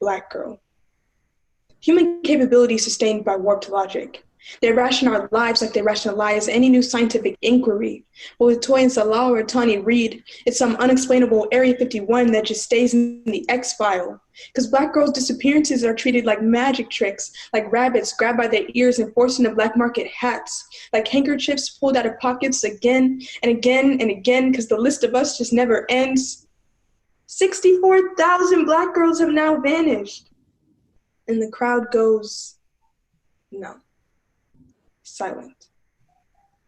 Black girl. Human capability sustained by warped logic. They ration our lives like they rationalize any new scientific inquiry. But with Toy and Salah or Tawny Reed, it's some unexplainable Area 51 that just stays in the X-file. Because Black girls' disappearances are treated like magic tricks, like rabbits grabbed by their ears and forced into black market hats, like handkerchiefs pulled out of pockets again and again and again, because the list of us just never ends. 64,000 Black girls have now vanished. And the crowd goes numb. Silent.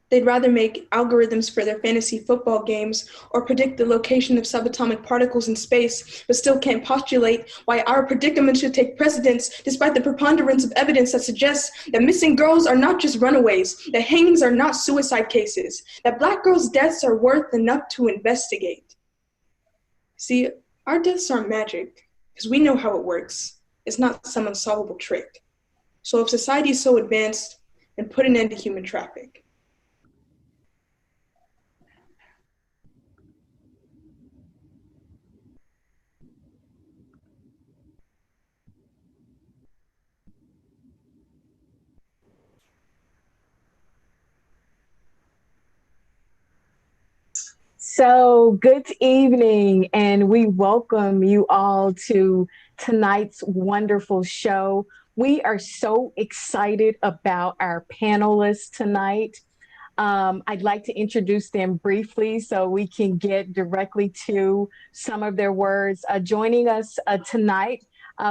They'd rather make algorithms for their fantasy football games or predict the location of subatomic particles in space, but still can't postulate why our predicament should take precedence despite the preponderance of evidence that suggests that missing girls are not just runaways, that hangings are not suicide cases, that Black girls' deaths are worth enough to investigate. See, our deaths aren't magic, because we know how it works. It's not some unsolvable trick. So if society is so advanced, and put an end to human traffic. So, good evening, and we welcome you all to tonight's wonderful show. We are so excited about our panelists tonight. I'd like to introduce them briefly so we can get directly to some of their words. Joining us tonight,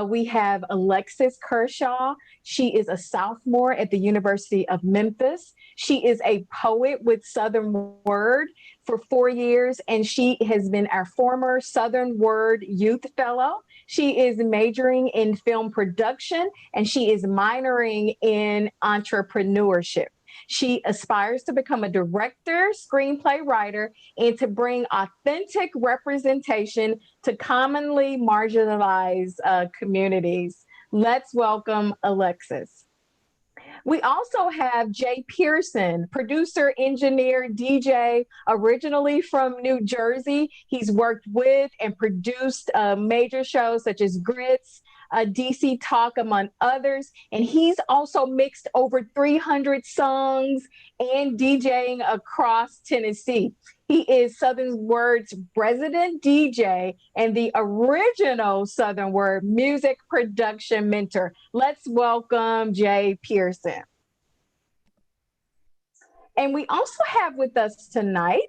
we have Alexis Kershaw. She is a sophomore at the University of Memphis. She is a poet with Southern Word for 4 years, and she has been our former Southern Word Youth Fellow. She is majoring in film production, and she is minoring in entrepreneurship. She aspires to become a director, screenplay writer, and to bring authentic representation to commonly marginalized communities. Let's welcome Alexis. We also have Jay Pearson, producer, engineer, DJ, originally from New Jersey. He's worked with and produced major shows such as Grits, DC Talk, among others. And he's also mixed over 300 songs and DJing across Tennessee. He is Southern Word's resident DJ and the original Southern Word music production mentor. Let's welcome Jay Pearson. And we also have with us tonight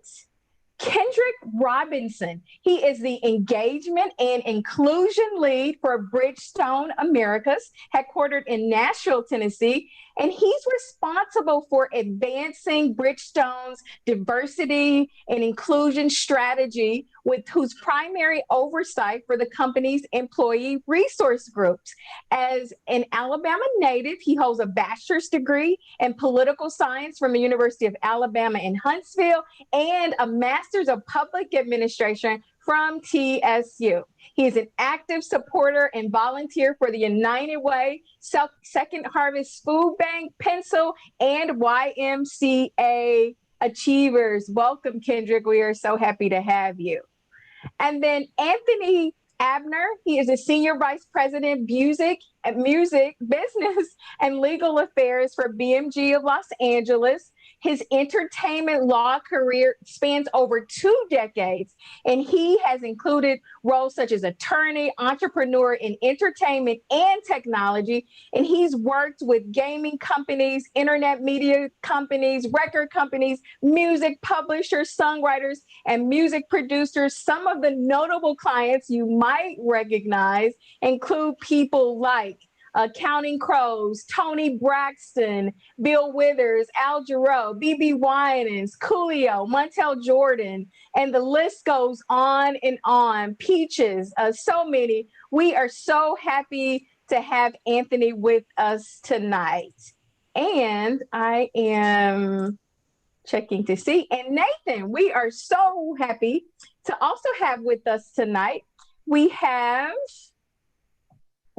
Kendrick Robinson. He is the engagement and inclusion lead for Bridgestone Americas, headquartered in Nashville, Tennessee. And he's responsible for advancing Bridgestone's diversity and inclusion strategy, with whose primary oversight for the company's employee resource groups. As an Alabama native, he holds a bachelor's degree in political science from the University of Alabama in Huntsville and a master's of public administration from TSU. He is an active supporter and volunteer for the United Way, Second Harvest Food Bank, Pencil, and YMCA Achievers. Welcome, Kendrick. We are so happy to have you. And then Anthony Abner, he is a senior vice president, music, business, and legal affairs for BMG of Los Angeles. His entertainment law career spans over 2 decades, and he has included roles such as attorney, entrepreneur in entertainment and technology. And he's worked with gaming companies, internet media companies, record companies, music publishers, songwriters, and music producers. Some of the notable clients you might recognize include people like Counting Crows, Tony Braxton, Bill Withers, Al Jarreau, BB Winans, Coolio, Montel Jordan, and the list goes on and on. Peaches, so many. We are so happy to have Anthony with us tonight. And I am checking to see. And Nathan, we are so happy to also have with us tonight. We have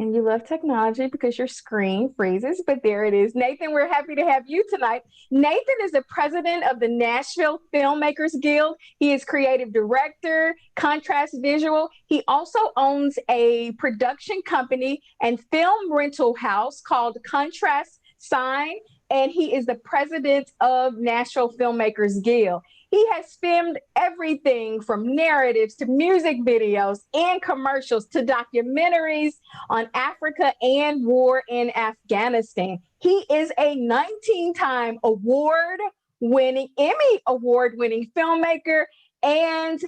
And you love technology because your screen freezes, but there it is. Nathan, we're happy to have you tonight. Nathan is the president of the Nashville Filmmakers Guild. He is creative director, Contrast Visual. He also owns a production company and film rental house called Contrast Sign, and he is the president of Nashville Filmmakers Guild. He has filmed everything from narratives to music videos and commercials to documentaries on Africa and war in Afghanistan. He is a 19-time Emmy award-winning filmmaker, and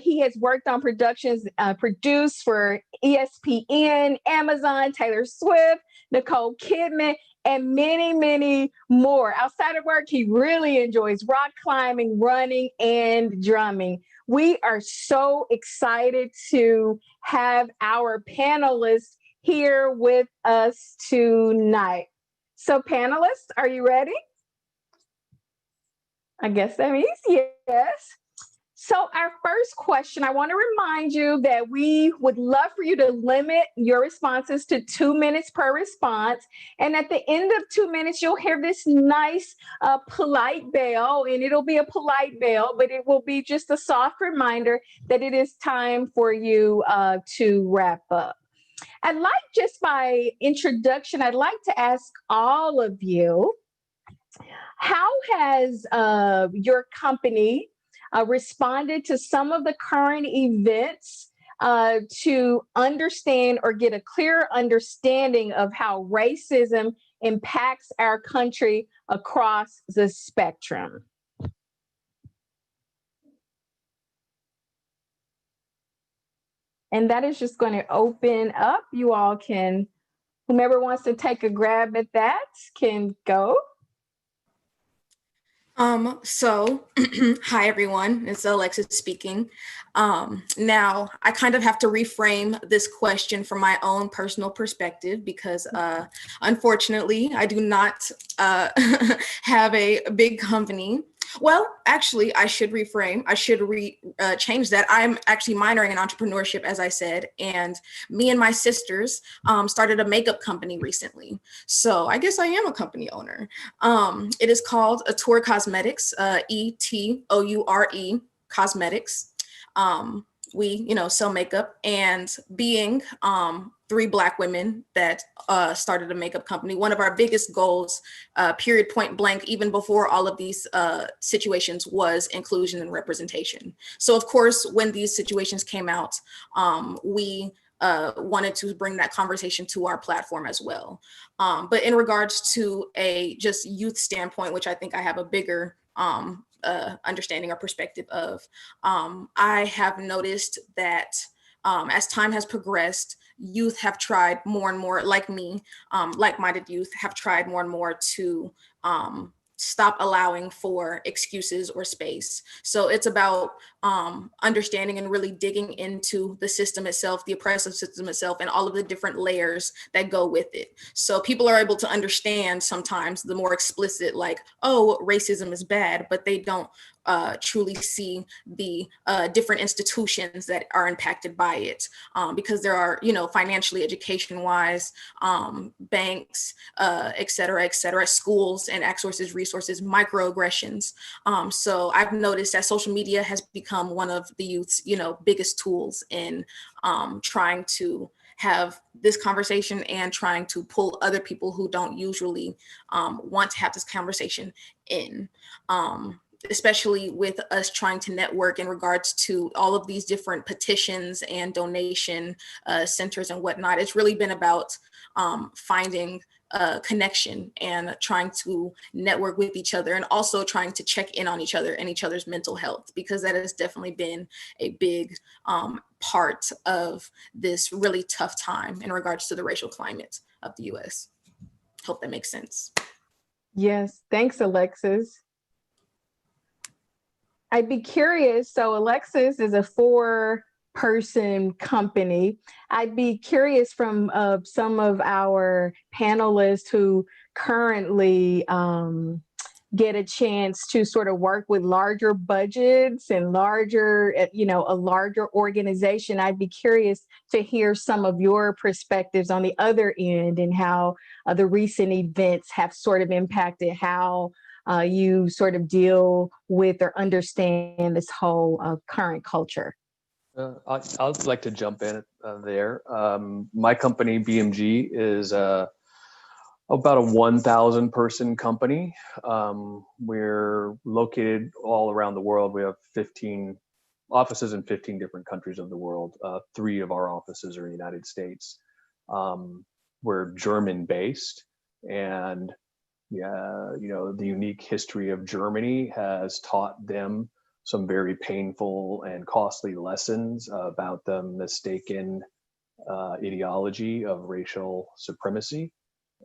he has worked on productions produced for ESPN, Amazon, Taylor Swift, Nicole Kidman, and many, many more. Outside of work, he really enjoys rock climbing, running, and drumming. We are so excited to have our panelists here with us tonight. So panelists, are you ready? I guess that means yes. So our first question, I want to remind you that we would love for you to limit your responses to 2 minutes per response. And at the end of 2 minutes, you'll hear this nice polite bell, and it'll be a polite bell, but it will be just a soft reminder that it is time for you to wrap up. I'd like, just by introduction, I'd like to ask all of you, how has your company responded to some of the current events to understand or get a clearer understanding of how racism impacts our country across the spectrum? And that is just going to open up. You all can, whomever wants to take a grab at that can go. Hi everyone, it's Alexis speaking. Now I kind of have to reframe this question from my own personal perspective because unfortunately I do not have a big company. Well, actually, I should reframe. I should change that. I'm actually minoring in entrepreneurship, as I said, and me and my sisters started a makeup company recently. So I guess I am a company owner. It is called Etoure Cosmetics, Etoure Cosmetics. We, sell makeup, and being 3 Black women that started a makeup company, one of our biggest goals, period, point blank, even before all of these situations, was inclusion and representation. So of course, when these situations came out, we wanted to bring that conversation to our platform as well. But in regards to a just youth standpoint, which I think I have a bigger understanding or perspective of, I have noticed that as time has progressed, youth have tried more and more, like me, like-minded youth have tried more and more to stop allowing for excuses or space. So it's about understanding and really digging into the system itself, the oppressive system itself, and all of the different layers that go with it. So people are able to understand sometimes the more explicit, like, oh, racism is bad, but they don't truly see the different institutions that are impacted by it, because there are, financially, education-wise, banks, et cetera, schools and resources, microaggressions. So I've noticed that social media has become one of the youth's, biggest tools in trying to have this conversation and trying to pull other people who don't usually want to have this conversation in. Especially with us trying to network in regards to all of these different petitions and donation centers and whatnot. It's really been about finding a connection and trying to network with each other, and also trying to check in on each other and each other's mental health, because that has definitely been a big part of this really tough time in regards to the racial climate of the US. Hope that makes sense. Yes, thanks, Alexis. I'd be curious. So Alexis is a 4-person company. I'd be curious from some of our panelists who currently get a chance to sort of work with larger budgets and larger, a larger organization, I'd be curious to hear some of your perspectives on the other end and how the recent events have sort of impacted how you sort of deal with or understand this whole current culture. I'd like to jump in there. My company, BMG, is about a 1,000 person company. We're located all around the world. We have 15 offices in 15 different countries of the world. 3 of our offices are in the United States. We're German based, and the unique history of Germany has taught them some very painful and costly lessons about the mistaken ideology of racial supremacy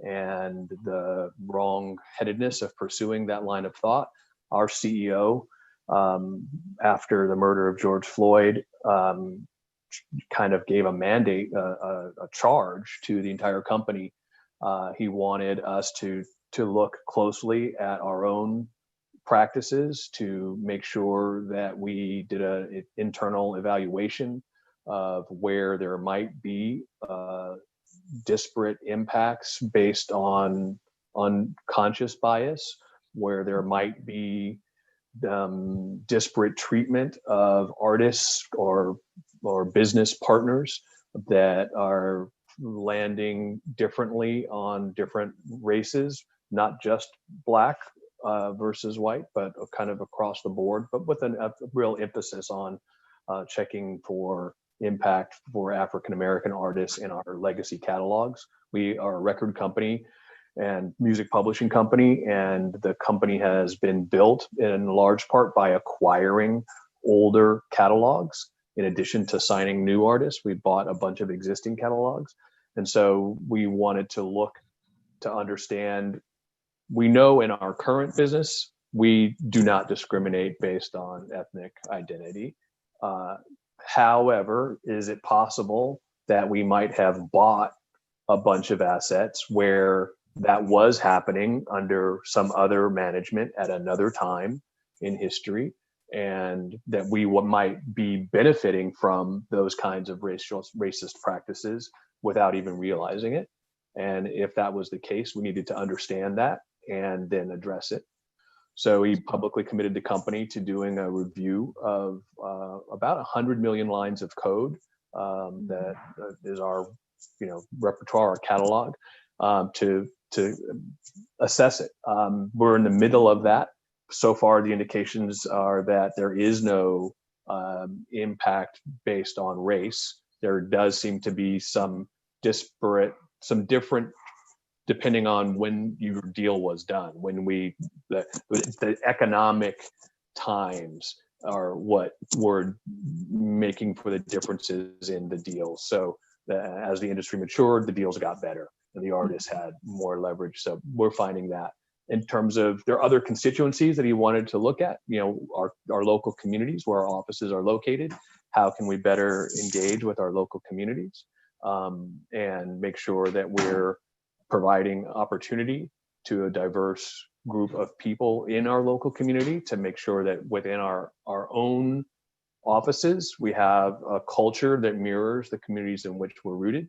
and the wrong-headedness of pursuing that line of thought. Our CEO, after the murder of George Floyd, kind of gave a mandate, a charge to the entire company. He wanted us to look closely at our own practices, to make sure that we did an internal evaluation of where there might be disparate impacts based on unconscious bias, where there might be disparate treatment of artists or business partners that are landing differently on different races, not just Black versus white, but kind of across the board, but with a real emphasis on checking for impact for African-American artists in our legacy catalogs. We are a record company and music publishing company, and the company has been built in large part by acquiring older catalogs. In addition to signing new artists, we bought a bunch of existing catalogs. And so we wanted to look to understand, we know in our current business, we do not discriminate based on ethnic identity. However, is it possible that we might have bought a bunch of assets where that was happening under some other management at another time in history, and that we might be benefiting from those kinds of racist practices without even realizing it? And if that was the case, we needed to understand that and then address it. So he publicly committed the company to doing a review of about 100 million lines of code that is our, repertoire, our catalog, to assess it. We're in the middle of that. So far, the indications are that there is no impact based on race. There does seem to be some different, depending on when your deal was done, when the economic times are what were making for the differences in the deals. So as the industry matured, the deals got better and the artists had more leverage. So we're finding that. In terms of, there are other constituencies that he wanted to look at, our local communities where our offices are located. How can we better engage with our local communities and make sure that we're providing opportunity to a diverse group of people in our local community, to make sure that within our own offices, we have a culture that mirrors the communities in which we're rooted,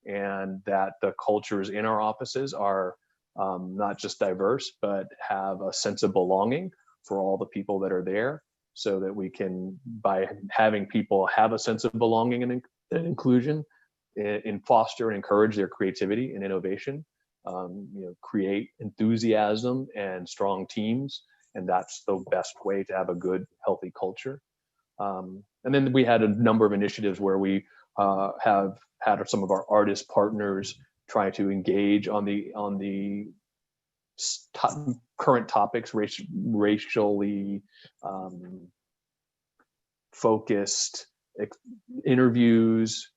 and that the cultures in our offices are not just diverse, but have a sense of belonging for all the people that are there, so that we can, by having people have a sense of belonging and inclusion, and foster and encourage their creativity and innovation, create enthusiasm and strong teams. And that's the best way to have a good, healthy culture. And then we had a number of initiatives where we have had some of our artist partners try to engage on the current topics, racially focused interviews,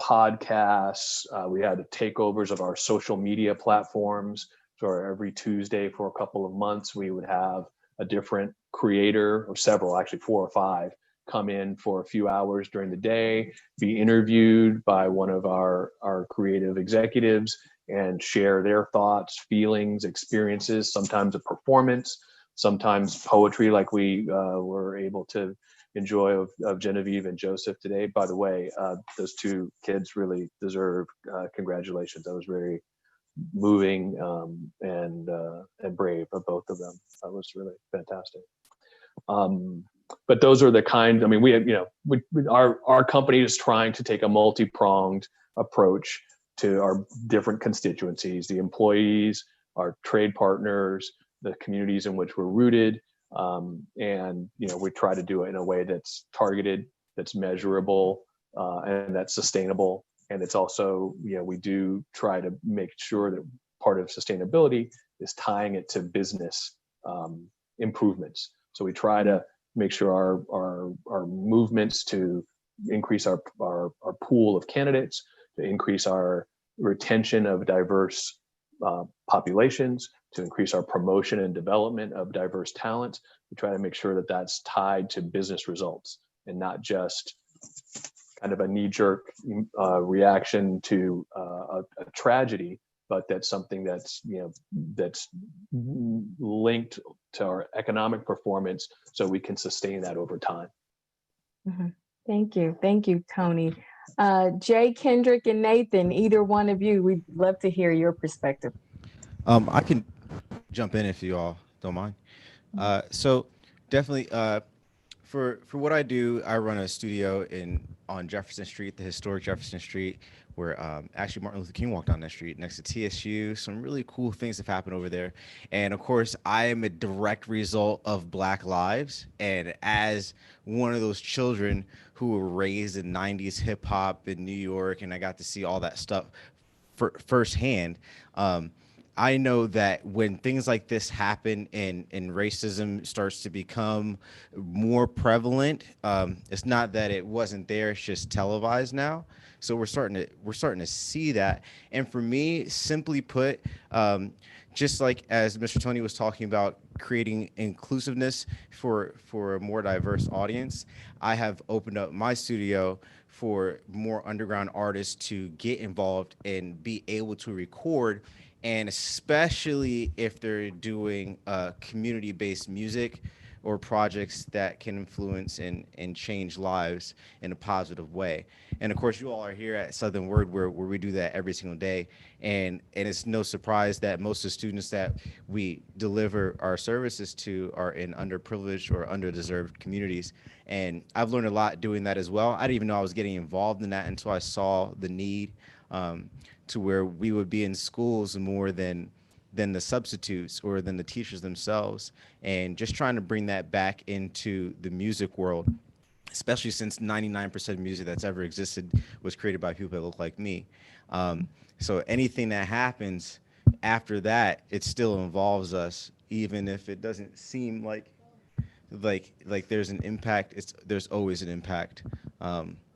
podcasts. We had takeovers of our social media platforms. So every Tuesday for a couple of months, we would have a different creator, or several, actually 4 or 5 come in for a few hours during the day, be interviewed by one of our creative executives, and share their thoughts, feelings, experiences, sometimes a performance, sometimes poetry like we were able to enjoy of Genevieve and Joseph today. By the way, those two kids really deserve congratulations. That was very moving and brave of both of them. That was really fantastic. But those are the kind, I mean, our company is trying to take a multi-pronged approach to our different constituencies, the employees, our trade partners, the communities in which we're rooted. And, we try to do it in a way that's targeted, that's measurable, and that's sustainable. And it's also, we do try to make sure that part of sustainability is tying it to business improvements. So we try to make sure our movements to increase our pool of candidates, to increase our retention of diverse populations, to increase our promotion and development of diverse talent. We try to make sure that that's tied to business results and not just kind of a knee-jerk reaction to a tragedy, but that's something that's that's linked to our economic performance, so we can sustain that over time. Mm-hmm. Thank you, Tony. Jay, Kendrick, and Nathan, either one of you, we'd love to hear your perspective. I can jump in if you all don't mind. So definitely, for what I do, I run a studio on Jefferson Street, the historic Jefferson Street, where actually Martin Luther King walked down that street next to TSU. Some really cool things have happened over there. And of course, I am a direct result of Black lives. And as one of those children who were raised in 90s hip hop in New York, and I got to see all that stuff firsthand, I know that when things like this happen and racism starts to become more prevalent, it's not that it wasn't there, it's just televised now. So we're starting to see that. And for me, simply put, just like as Mr. Tony was talking about creating inclusiveness for a more diverse audience, I have opened up my studio for more underground artists to get involved and be able to record. And especially if they're doing community-based music or projects that can influence and change lives in a positive way. And of course, you all are here at Southern Word where we do that every single day. And it's no surprise that most of the students that we deliver our services to are in underprivileged or underdeserved communities. And I've learned a lot doing that as well. I didn't even know I was getting involved in that until I saw the need, to where we would be in schools more than the substitutes or than the teachers themselves, and just trying to bring that back into the music world, especially since 99% of music that's ever existed was created by people that look like me. So anything that happens after that, it still involves us, even if it doesn't seem like there's an impact. There's always an impact,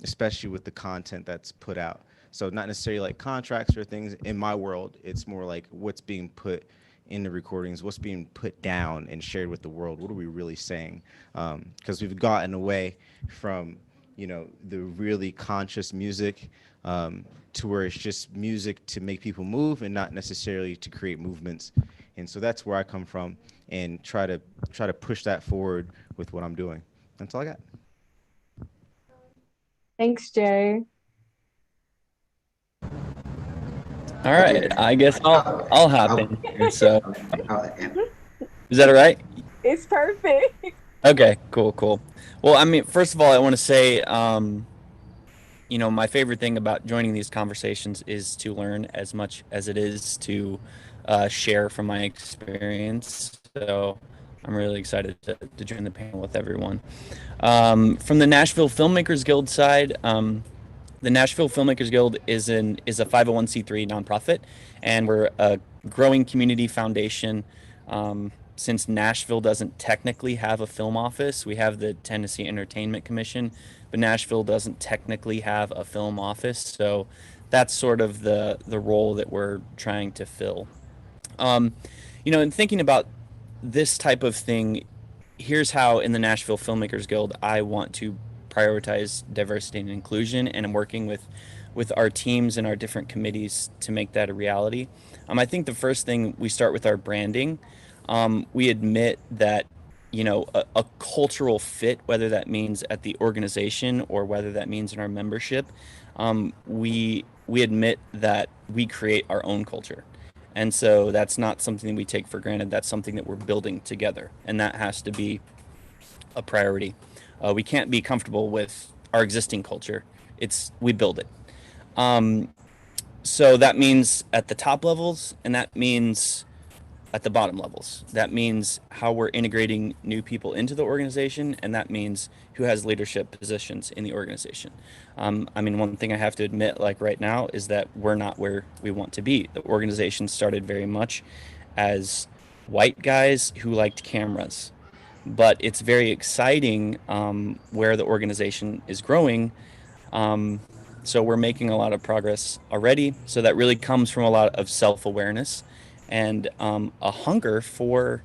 especially with the content that's put out. So not necessarily like contracts or things. In my world, it's more like what's being put in the recordings, what's being put down and shared with the world. What are we really saying? Because we've gotten away from, the really conscious music, to where it's just music to make people move and not necessarily to create movements. And so that's where I come from, and try to push that forward with what I'm doing. That's all I got. Thanks, Jay. All right, I guess I'll hop in here. So, is that all right? It's perfect. Okay, cool. Well, I mean, first of all, I want to say, my favorite thing about joining these conversations is to learn as much as it is to share from my experience. So I'm really excited to join the panel with everyone. From the Nashville Filmmakers Guild side, the Nashville Filmmakers Guild is a 501c3 nonprofit, and we're a growing community foundation. Since Nashville doesn't technically have a film office, we have the Tennessee Entertainment Commission, but Nashville doesn't technically have a film office, so that's sort of the role that we're trying to fill. In thinking about this type of thing, here's how in the Nashville Filmmakers Guild I want to prioritize diversity and inclusion, and I'm working with our teams and our different committees to make that a reality. I think the first thing, we start with our branding. We admit that, you know, a cultural fit, whether that means at the organization or whether that means in our membership, we admit that we create our own culture. And so that's not something we take for granted. That's something that we're building together, and that has to be a priority. We can't be comfortable with our existing culture. We build it. So that means at the top levels, and that means at the bottom levels. That means how we're integrating new people into the organization, and that means who has leadership positions in the organization. I mean, one thing I have to admit, like right now, is that we're not where we want to be. The organization started very much as white guys who liked cameras, but it's very exciting where the organization is growing. So we're making a lot of progress already. So that really comes from a lot of self-awareness and a hunger for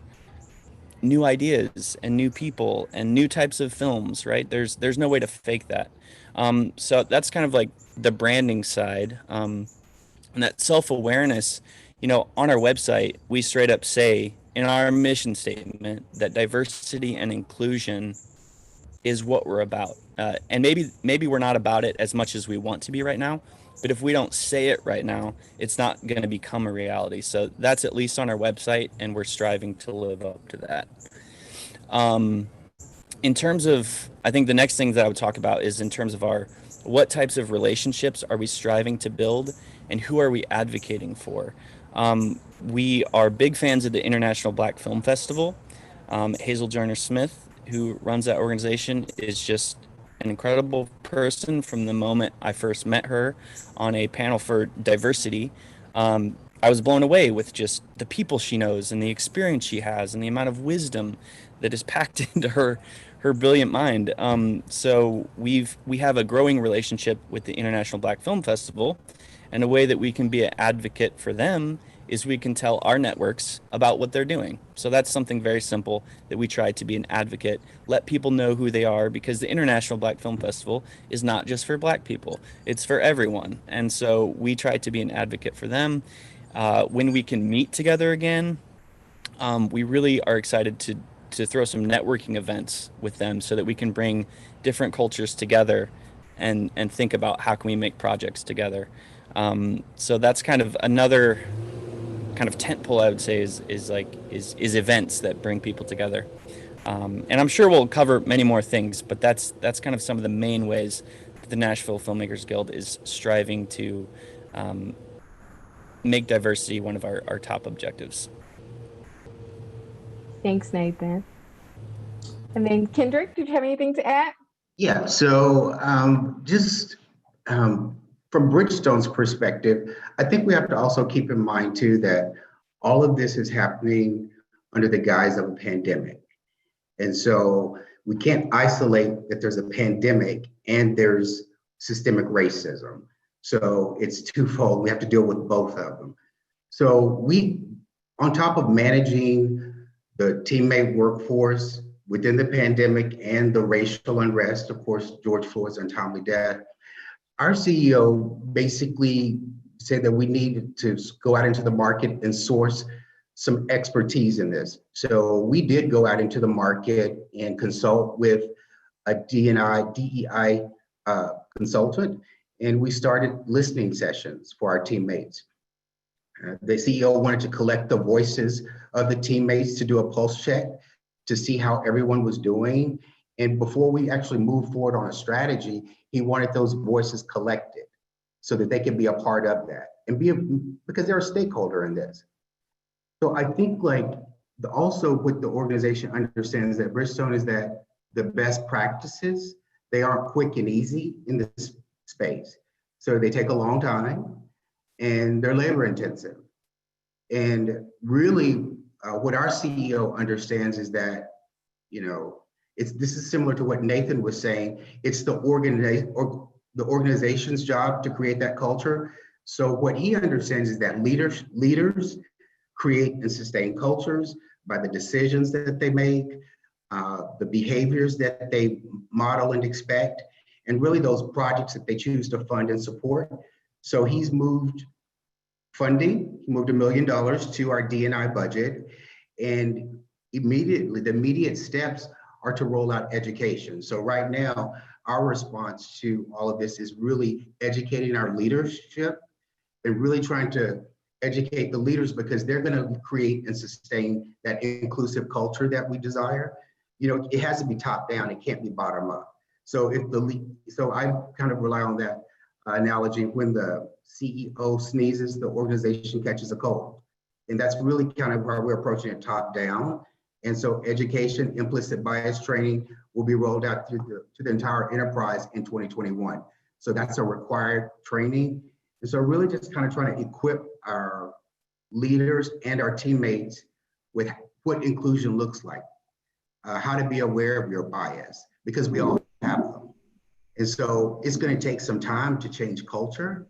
new ideas and new people and new types of films, right? There's no way to fake that. So that's kind of like the branding side. And that self-awareness, you know, on our website, we straight up say in our mission statement that diversity and inclusion is what we're about. And maybe we're not about it as much as we want to be right now, but if we don't say it right now, it's not going to become a reality. So that's at least on our website, and we're striving to live up to that. In terms of, I think the next thing that I would talk about is in terms of what types of relationships are we striving to build, and who are we advocating for? We are big fans of the International Black Film Festival. Hazel Joyner Smith, who runs that organization, is just an incredible person. From the moment I first met her on a panel for diversity, I was blown away with just the people she knows and the experience she has and the amount of wisdom that is packed into her brilliant mind. So we have a growing relationship with the International Black Film Festival, and a way that we can be an advocate for them is we can tell our networks about what they're doing. So that's something very simple that we try to be an advocate, let people know who they are, because the International Black Film Festival is not just for Black people, it's for everyone. And so we try to be an advocate for them. When we can meet together again, we really are excited to throw some networking events with them so that we can bring different cultures together and think about how can we make projects together. So that's kind of another kind of tentpole, I would say, is events that bring people together. And I'm sure we'll cover many more things, but that's kind of some of the main ways that the Nashville Filmmakers Guild is striving to make diversity one of our top objectives. Thanks, Nathan. And then Kendrick, did you have anything to add? Yeah, so from Bridgestone's perspective, I think we have to also keep in mind too that all of this is happening under the guise of a pandemic. And so we can't isolate that there's a pandemic and there's systemic racism. So it's twofold. We have to deal with both of them. So we, on top of managing the teammate workforce within the pandemic and the racial unrest, of course, George Floyd's untimely death, our CEO basically said that we need to go out into the market and source some expertise in this. So we did go out into the market and consult with a DEI consultant, and we started listening sessions for our teammates. The CEO wanted to collect the voices of the teammates to do a pulse check to see how everyone was doing. And before we actually moved forward on a strategy, he wanted those voices collected so that they could be a part of that and because they're a stakeholder in this. So I think also what the organization understands that Bridgestone is that the best practices, they aren't quick and easy in this space. So they take a long time and they're labor intensive. And really what our CEO understands is that, this is similar to what Nathan was saying. It's the organization's job to create that culture. So what he understands is that leaders create and sustain cultures by the decisions that they make, the behaviors that they model and expect, and really those projects that they choose to fund and support. So he's moved funding, he moved $1 million to our D&I budget, and immediately, the immediate steps are to roll out education. So right now, our response to all of this is really educating our leadership and really trying to educate the leaders, because they're going to create and sustain that inclusive culture that we desire. You know, it has to be top down, it can't be bottom up. So so I kind of rely on that analogy. When the CEO sneezes, the organization catches a cold. And that's really kind of how we're approaching it, top down. And so education, implicit bias training will be rolled out to the entire enterprise in 2021. So that's a required training. And so really just kind of trying to equip our leaders and our teammates with what inclusion looks like, how to be aware of your bias, because we all have them. And so it's going to take some time to change culture.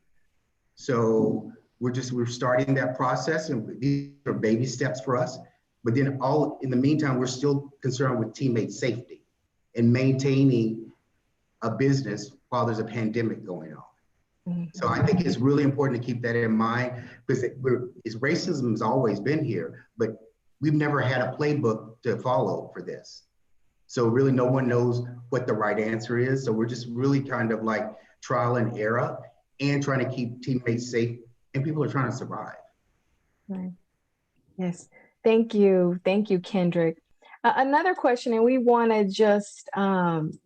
So we're starting that process, and these are baby steps for us. But then in the meantime, we're still concerned with teammate safety and maintaining a business while there's a pandemic going on. Mm-hmm. So I think it's really important to keep that in mind, because racism has always been here, but we've never had a playbook to follow for this. So really no one knows what the right answer is. So we're just really kind of like trial and error and trying to keep teammates safe, and people are trying to survive. Right. Yes. Thank you. Thank you, Kendrick. Another question, and we want to just,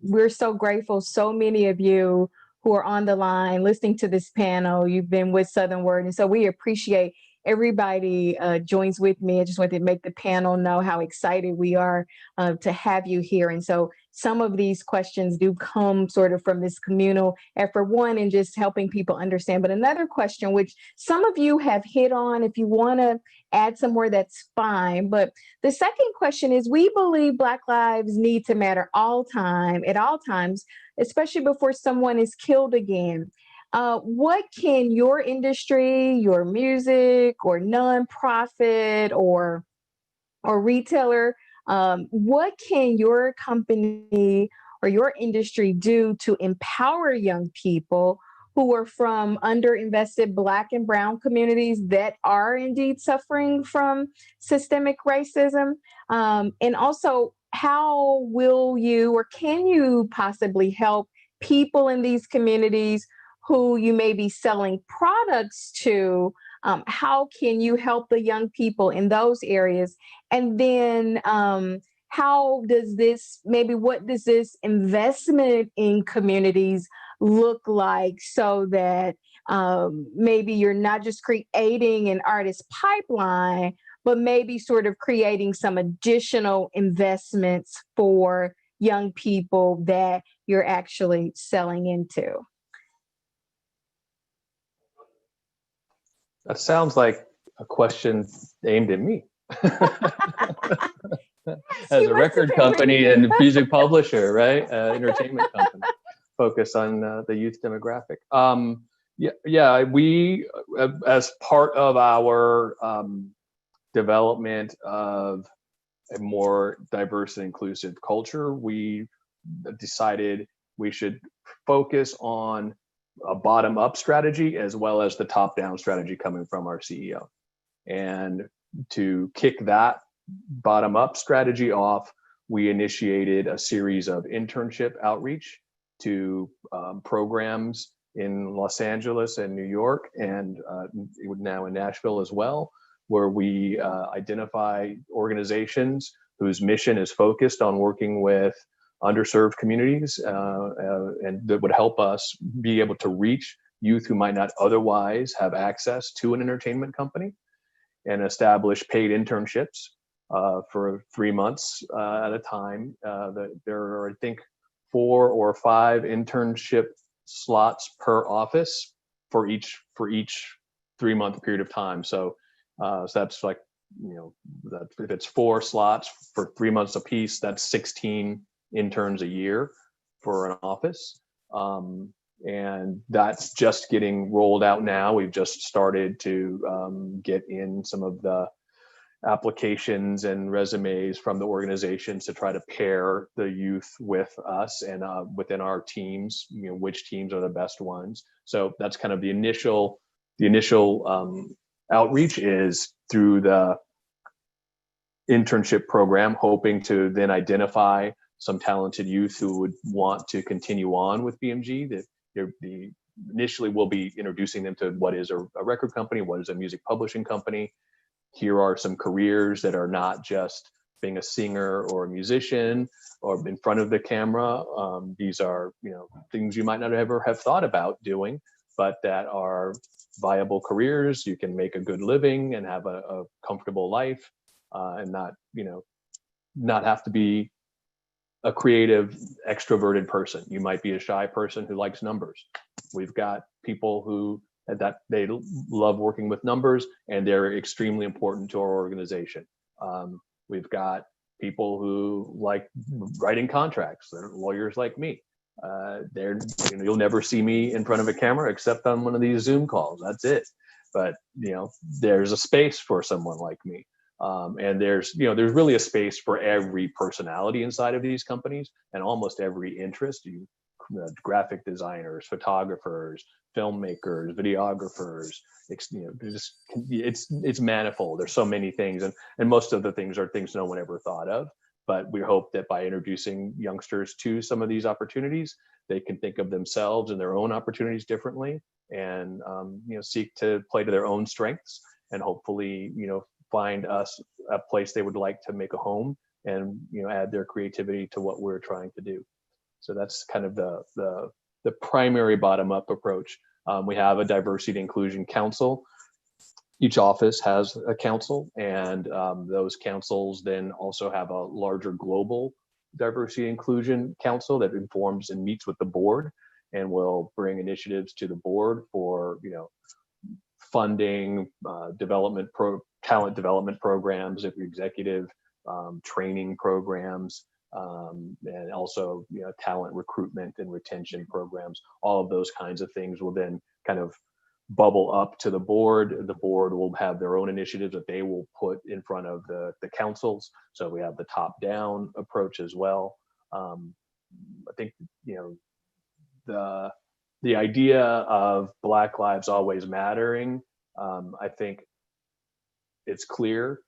we're so grateful, so many of you who are on the line listening to this panel, you've been with Southern Word. And so we appreciate everybody joins with me. I just wanted to make the panel know how excited we are to have you here. And so some of these questions do come sort of from this communal effort, one, in just helping people understand. But another question, which some of you have hit on, if you want to add some more, that's fine. But the second question is, we believe Black lives need to matter at all times, especially before someone is killed again. What can your industry, your music, or nonprofit, or retailer, what can your company or your industry do to empower young people who are from underinvested Black and Brown communities that are indeed suffering from systemic racism? And also, how will you, or can you possibly help people in these communities who you may be selling products to? How can you help the young people in those areas? And then what does this investment in communities look like, so that maybe you're not just creating an artist pipeline, but maybe sort of creating some additional investments for young people that you're actually selling into? That sounds like a question aimed at me. As a record company and music publisher, right? Entertainment company, focus on the youth demographic. We, as part of our development of a more diverse and inclusive culture, we decided we should focus on a bottom-up strategy as well as the top-down strategy coming from our CEO. And to kick that bottom-up strategy off, we initiated a series of internship outreach to programs in Los Angeles and New York, and now in Nashville as well, where we identify organizations whose mission is focused on working with underserved communities, and that would help us be able to reach youth who might not otherwise have access to an entertainment company, and establish paid internships for 3 months at a time. There are, I think, 4 or 5 internship slots per office for each 3-month period of time. So that's like, if it's 4 slots for 3 months apiece, that's 16 interns a year for an office. And that's just getting rolled out now. We've just started to get in some of the applications and resumes from the organizations to try to pair the youth with us and within our teams, which teams are the best ones. So that's kind of the initial outreach is through the internship program, hoping to then identify some talented youth who would want to continue on with BMG. Initially we'll be introducing them to what is a record company, what is a music publishing company. Here are some careers that are not just being a singer or a musician or in front of the camera. These are, things you might not ever have thought about doing, but that are viable careers. You can make a good living and have a comfortable life, and not have to be a creative, extroverted person. You might be a shy person who likes numbers. We've got people who that they love working with numbers and they're extremely important to our organization. We've got people who like writing contracts. They're lawyers like me. You'll never see me in front of a camera except on one of these Zoom calls. That's it. But there's a space for someone like me. And there's really a space for every personality inside of these companies and almost every interest. Graphic designers, photographers, filmmakers, videographers. It's manifold. There's so many things, and most of the things are things no one ever thought of. But we hope that by introducing youngsters to some of these opportunities, they can think of themselves and their own opportunities differently, and seek to play to their own strengths, and hopefully find us a place they would like to make a home, and add their creativity to what we're trying to do. So that's kind of the primary bottom-up approach. We have a diversity and inclusion council. Each office has a council, and those councils then also have a larger global diversity and inclusion council that informs and meets with the board, and will bring initiatives to the board for funding, talent development programs, executive training programs, and also talent recruitment and retention programs. All of those kinds of things will then kind of bubble up to the board. The board will have their own initiatives that they will put in front of the councils. So we have the top-down approach as well. I think the idea of Black Lives Always Mattering, I think it's clear.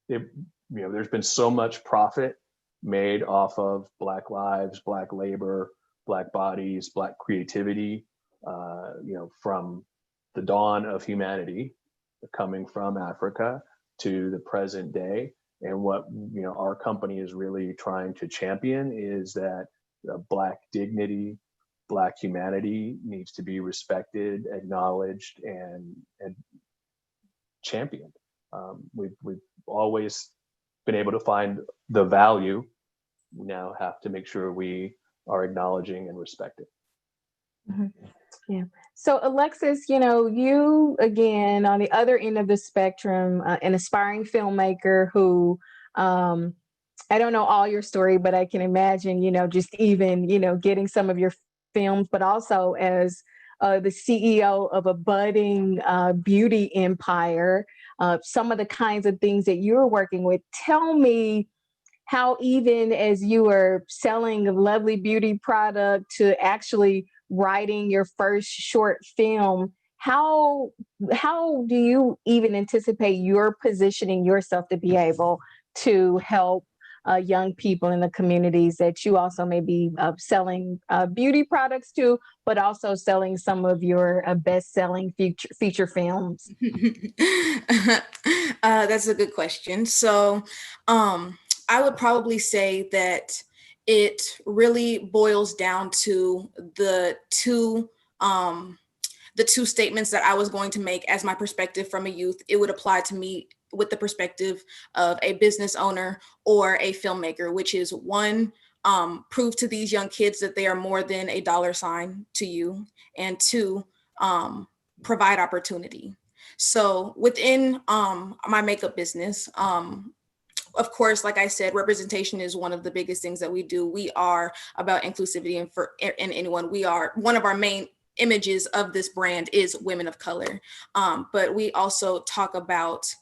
There's been so much profit made off of Black lives, Black labor, Black bodies, Black creativity, from the dawn of humanity, coming from Africa to the present day. And what our company is really trying to champion is that Black dignity, Black humanity needs to be respected, acknowledged, and championed. We've always been able to find the value. We now have to make sure we are acknowledging and respecting. Mm-hmm. Yeah. So Alexis, you again on the other end of the spectrum, an aspiring filmmaker who, I don't know all your story, but I can imagine, just even, getting some of your films, but also as the CEO of a budding beauty empire, some of the kinds of things that you're working with. Tell me how, even as you are selling a lovely beauty product to actually writing your first short film, how do you even anticipate you're positioning yourself to be able to help young people in the communities that you also may be selling beauty products to, but also selling some of your best-selling feature films? That's a good question. So I would probably say that it really boils down to the two statements that I was going to make as my perspective from a youth. It would apply to me with the perspective of a business owner or a filmmaker, which is one, prove to these young kids that they are more than a dollar sign to you, and two, provide opportunity. So within my makeup business, of course, like I said, representation is one of the biggest things that we do. We are about inclusivity, and for anyone, we are one of our main images of this brand is women of color. But we also talk about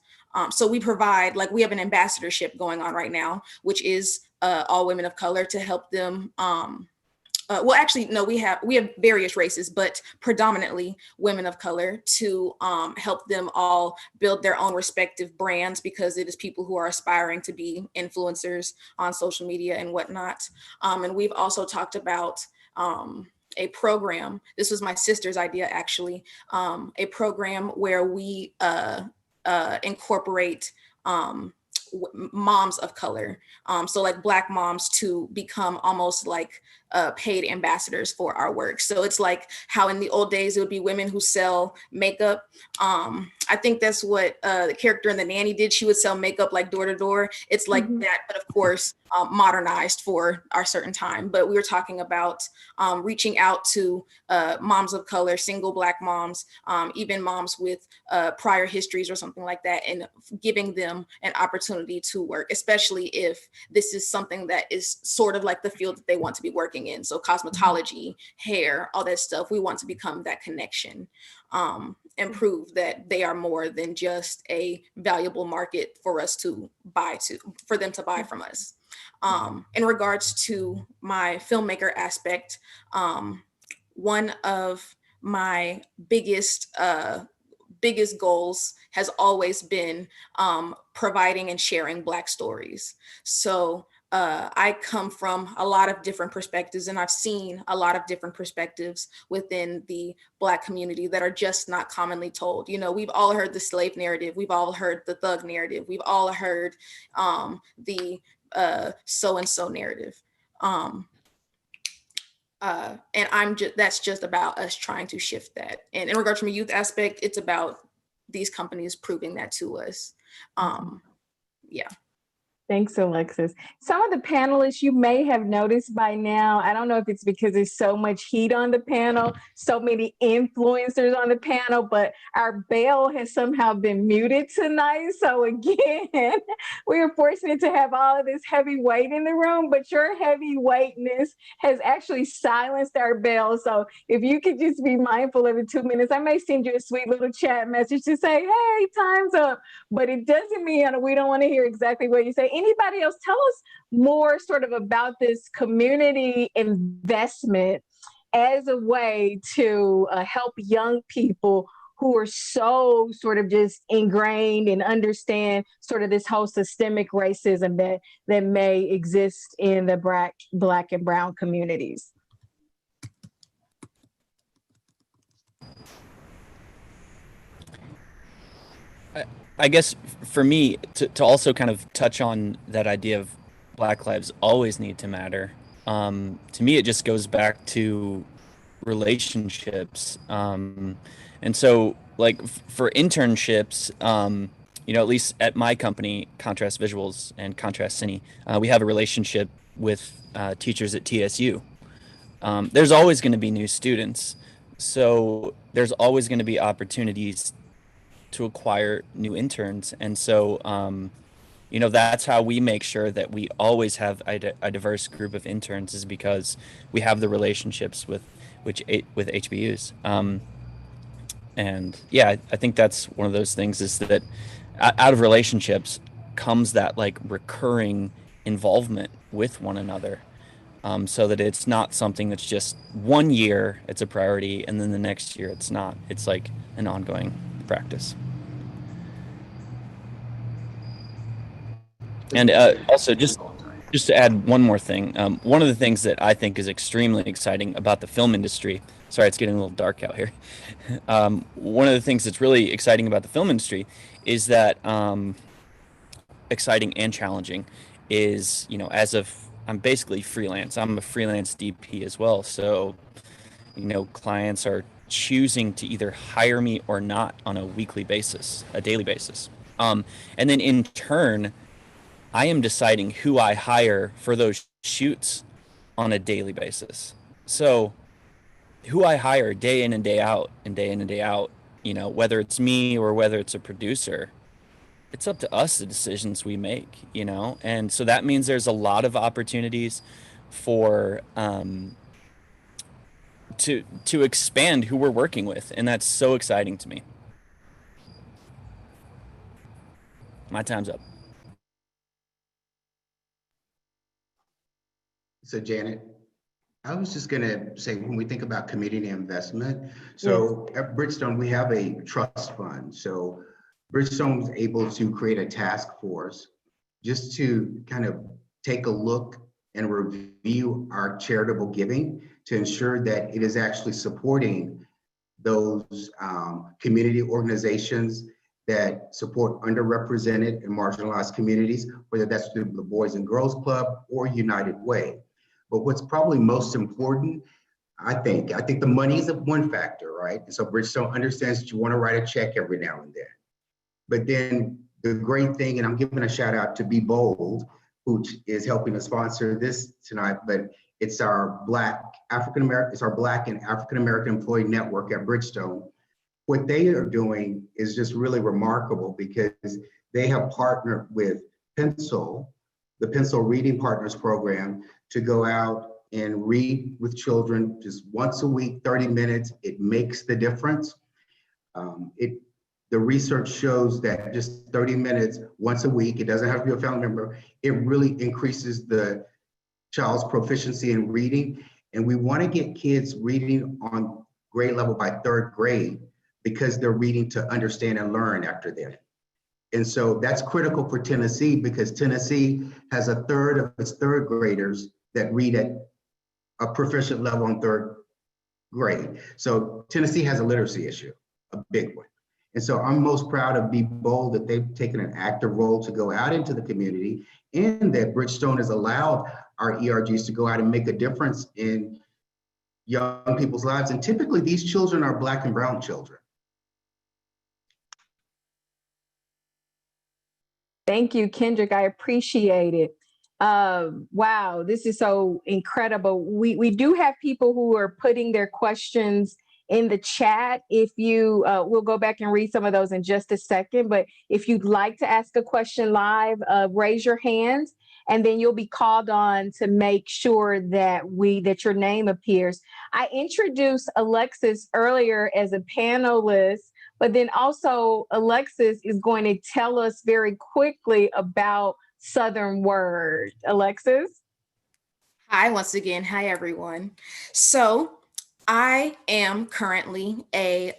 So we provide, like, we have an ambassadorship going on right now, which is all women of color, to help them. Well, actually, no, we have various races, but predominantly women of color, to help them all build their own respective brands, because it is people who are aspiring to be influencers on social media and whatnot. And we've also talked about a program. This was my sister's idea, actually. A program where we incorporate moms of color, so like Black moms, to become almost like paid ambassadors for our work. So it's like how in the old days it would be women who sell makeup. I think that's what the character in The Nanny did. She would sell makeup like door to door. It's like that, but of course modernized for our certain time. But we were talking about reaching out to moms of color, single Black moms, even moms with prior histories or something like that, and giving them an opportunity to work, especially if this is something that is sort of like the field that they want to be working in. So cosmetology, hair, all that stuff. We want to become that connection, and prove that they are more than just a valuable market for us to buy for them to buy from us. In regards to my filmmaker aspect, one of my biggest goals has always been providing and sharing Black stories. So I come from a lot of different perspectives, and I've seen a lot of different perspectives within the Black community that are just not commonly told. You know, we've all heard the slave narrative, we've all heard the thug narrative, we've all heard the so-and-so narrative. And that's just about us trying to shift that. And in regards from a youth aspect, it's about these companies proving that to us. Yeah. Thanks, Alexis. Some of the panelists you may have noticed by now, I don't know if it's because there's so much heat on the panel, so many influencers on the panel, but our bell has somehow been muted tonight. So again, we are fortunate to have all of this heavy weight in the room, but your heavy weightness has actually silenced our bell. So if you could just be mindful every 2 minutes, I may send you a sweet little chat message to say, hey, time's up. But it doesn't mean we don't want to hear exactly what you say. Anybody else, tell us more sort of about this community investment as a way to help young people who are so sort of just ingrained and understand sort of this whole systemic racism that may exist in the Black and Brown communities. I guess for me to also kind of touch on that idea of Black lives always need to matter. To me, it just goes back to relationships. And so like for internships, at least at my company, Contrast Visuals and Contrast Cine, we have a relationship with teachers at TSU. There's always going to be new students. So there's always going to be opportunities to acquire new interns. And so, that's how we make sure that we always have a diverse group of interns, is because we have the relationships with HBUs. And yeah, I think that's one of those things, is that out of relationships comes that like recurring involvement with one another. So that it's not something that's just 1 year it's a priority and then the next year it's not. It's like an ongoing practice. And also just to add one more thing, one of the things that I think is extremely exciting about the film industry, sorry, it's getting a little dark out here. One of the things that's really exciting about the film industry is that exciting and challenging is, I'm basically freelance. I'm a freelance DP as well. So, clients are choosing to either hire me or not on a weekly basis, a daily basis. And then in turn, I am deciding who I hire for those shoots on a daily basis. So who I hire day in and day out and day in and day out, whether it's me or whether it's a producer, it's up to us, the decisions we make, and so that means there's a lot of opportunities for to expand who we're working with, and that's so exciting to me. My time's up. So Janet, I was just going to say, when we think about community investment, so at Bridgestone, we have a trust fund. So Bridgestone was able to create a task force just to kind of take a look and review our charitable giving to ensure that it is actually supporting those community organizations that support underrepresented and marginalized communities, whether that's through the Boys and Girls Club or United Way. But what's probably most important, I think the money is one factor, right? And so Bridgestone understands that you want to write a check every now and then. But then the great thing, and I'm giving a shout out to Be Bold, who is helping to sponsor this tonight, but it's our Black and African American Employee Network at Bridgestone. What they are doing is just really remarkable because they have partnered with Pencil, the Pencil Reading Partners Program, to go out and read with children just once a week, 30 minutes. It makes the difference. The research shows that just 30 minutes once a week, it doesn't have to be a family member, it really increases the child's proficiency in reading. And we want to get kids reading on grade level by 3rd grade because they're reading to understand and learn after that. And so that's critical for Tennessee because Tennessee has a third of its 3rd graders that read at a proficient level in 3rd grade. So Tennessee has a literacy issue, a big one. And so I'm most proud of Be Bold that they've taken an active role to go out into the community and that Bridgestone has allowed our ERGs to go out and make a difference in young people's lives. And typically these children are Black and brown children. Thank you, Kendrick. I appreciate it. Wow, this is so incredible. We do have people who are putting their questions in the chat. If you, we'll go back and read some of those in just a second, but if you'd like to ask a question live, raise your hand and then you'll be called on to make sure that your name appears. I introduced Alexis earlier as a panelist, but then also Alexis is going to tell us very quickly about Southern Word. Alexis? Hi, once again. Hi, everyone. So I am currently a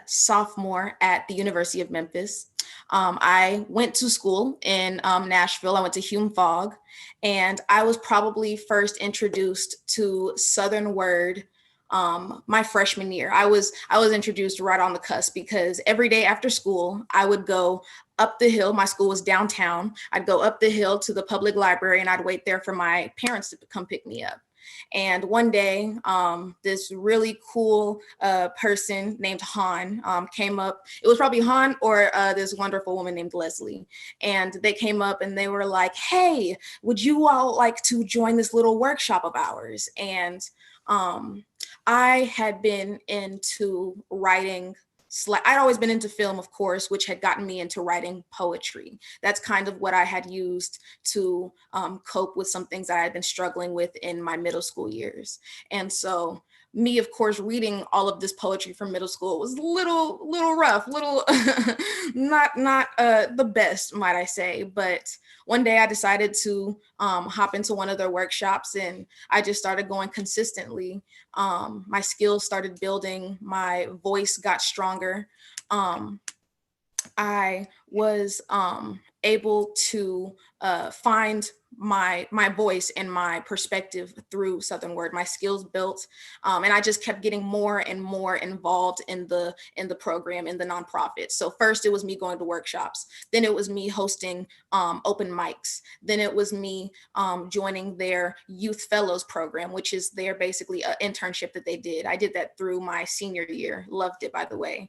sophomore at the University of Memphis. I went to school in Nashville. I went to Hume Fogg, and I was probably first introduced to Southern Word my freshman year. I was introduced right on the cusp because every day after school, I would go up the hill. My school was downtown. I'd go up the hill to the public library and I'd wait there for my parents to come pick me up. And one day, this really cool person named Han came up. It was probably Han or this wonderful woman named Leslie. And they came up and they were like, hey, would you all like to join this little workshop of ours? And I had been into writing. I'd always been into film, of course, which had gotten me into writing poetry. That's kind of what I had used to cope with some things that I had been struggling with in my middle school years. And so me, of course, reading all of this poetry from middle school was a little rough, not the best, might I say. But one day I decided to hop into one of their workshops and I just started going consistently. My skills started building, my voice got stronger. I was able to find my voice and my perspective through Southern Word. My skills built, and I just kept getting more and more involved in the program, in the nonprofit. So first it was me going to workshops, then it was me hosting open mics, then it was me joining their Youth Fellows program, which is their basically an internship that they did. I did that through my senior year, loved it, by the way.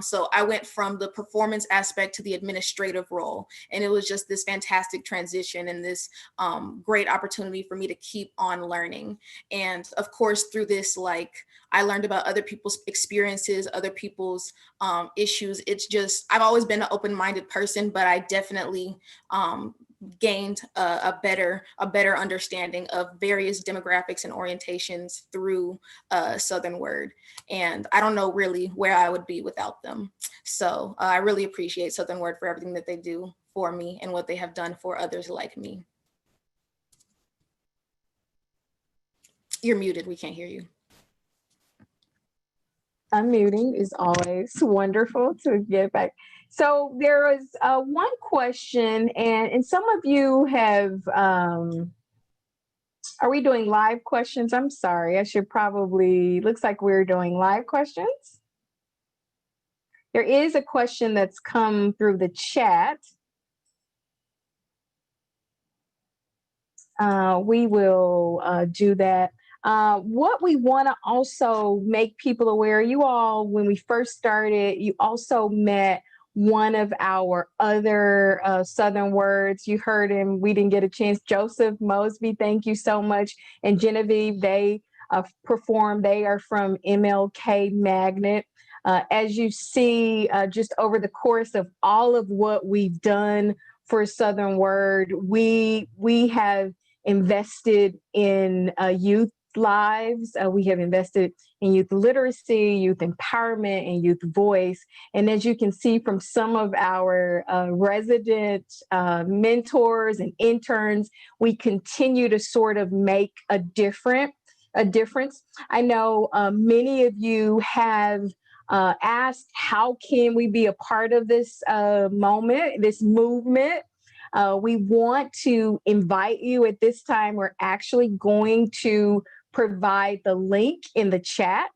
So I went from the performance aspect to the administrative role, and it was just this fantastic transition and this great opportunity for me to keep on learning. And of course, through this, like, I learned about other people's experiences, other people's issues. It's just, I've always been an open-minded person, but I definitely gained a better understanding of various demographics and orientations through Southern Word. And I don't know really where I would be without them. So I really appreciate Southern Word for everything that they do for me and what they have done for others like me. You're muted, we can't hear you. Unmuting is always wonderful to get back. So there is one question, and some of you have, are we doing live questions? I'm sorry, I should probably, looks like we're doing live questions. There is a question that's come through the chat. We will do that. What we want to also make people aware, you all, when we first started, you also met one of our other Southern Words. You heard him. We didn't get a chance. Joseph Mosby, thank you so much. And Genevieve, they performed. They are from MLK Magnet. As you see, just over the course of all of what we've done for Southern Word, we have invested in youth lives. We have invested in youth literacy, youth empowerment, and youth voice. And as you can see from some of our resident mentors and interns, we continue to sort of make a difference. I know many of you have asked, how can we be a part of this moment, this movement? We want to invite you at this time. We're actually going to provide the link in the chat,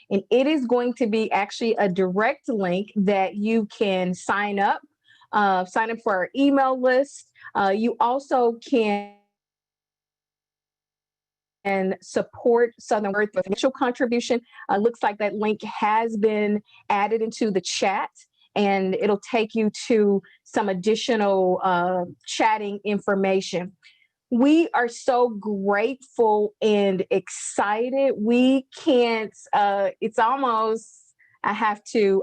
and it is going to be actually a direct link that you can sign up for our email list. You also can support Southern Word with financial contribution. Looks like that link has been added into the chat, and it'll take you to some additional chatting information. We are so grateful and excited. We can't, it's almost, I have to,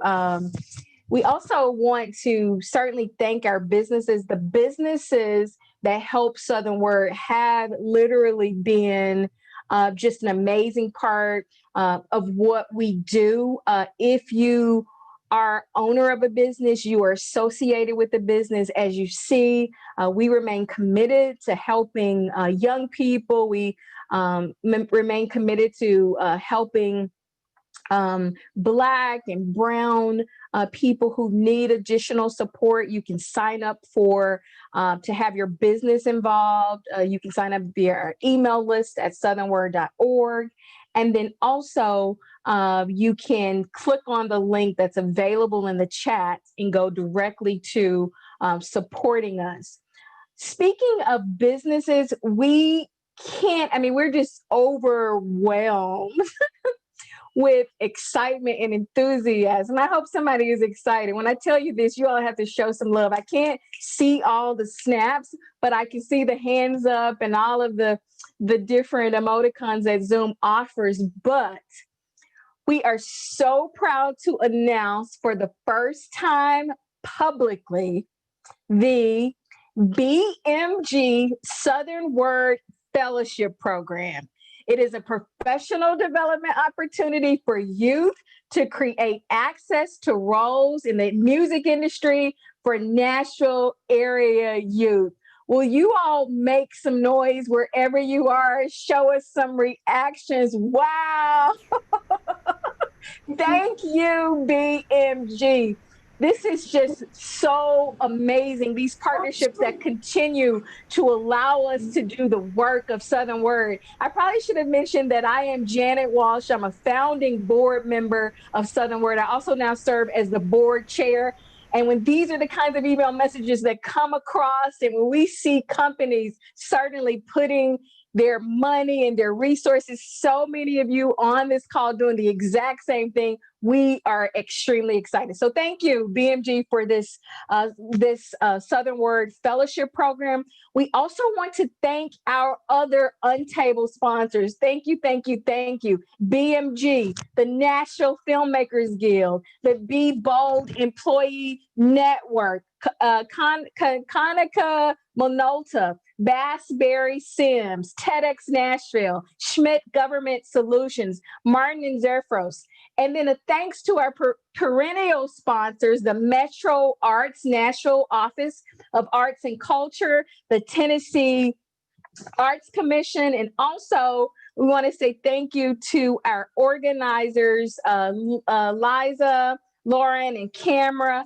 we also want to certainly thank our businesses. The businesses that help Southern Word have literally been just an amazing part of what we do. If you are owner of a business, you are associated with the business. As you see, we remain committed to helping young people. We remain committed to helping Black and Brown people who need additional support. You can sign up for to have your business involved. You can sign up via our email list at southernword.org. And then also you can click on the link that's available in the chat and go directly to supporting us. Speaking of businesses, we're just overwhelmed with excitement and enthusiasm. I hope somebody is excited. When I tell you this, you all have to show some love. I can't see all the snaps, but I can see the hands up and all of the different emoticons that Zoom offers. But we are so proud to announce for the first time publicly the BMG Southern Word Fellowship Program. It is a professional development opportunity for youth to create access to roles in the music industry for Nashville area youth. Will you all make some noise wherever you are? Show us some reactions. Wow. Thank you, BMG. This is just so amazing. These partnerships that continue to allow us to do the work of Southern Word. I probably should have mentioned that I am Janet Walsh. I'm a founding board member of Southern Word. I also now serve as the board chair. And when these are the kinds of email messages that come across, and when we see companies certainly putting their money and their resources, so many of you on this call doing the exact same thing, we are extremely excited. So thank you, BMG, for this Southern Word Fellowship Program. We also want to thank our other UnTabled sponsors. Thank you, thank you, thank you. BMG, the National Filmmakers Guild, the Be Bold Employee Network, Konica Minolta, Bassberry Sims, TEDx Nashville, Schmidt Government Solutions, Martin and Zerfros. And then a thanks to our perennial sponsors, the Metro Arts National Office of Arts and Culture, the Tennessee Arts Commission, and also we want to say thank you to our organizers, Liza, Lauren, and Cameron.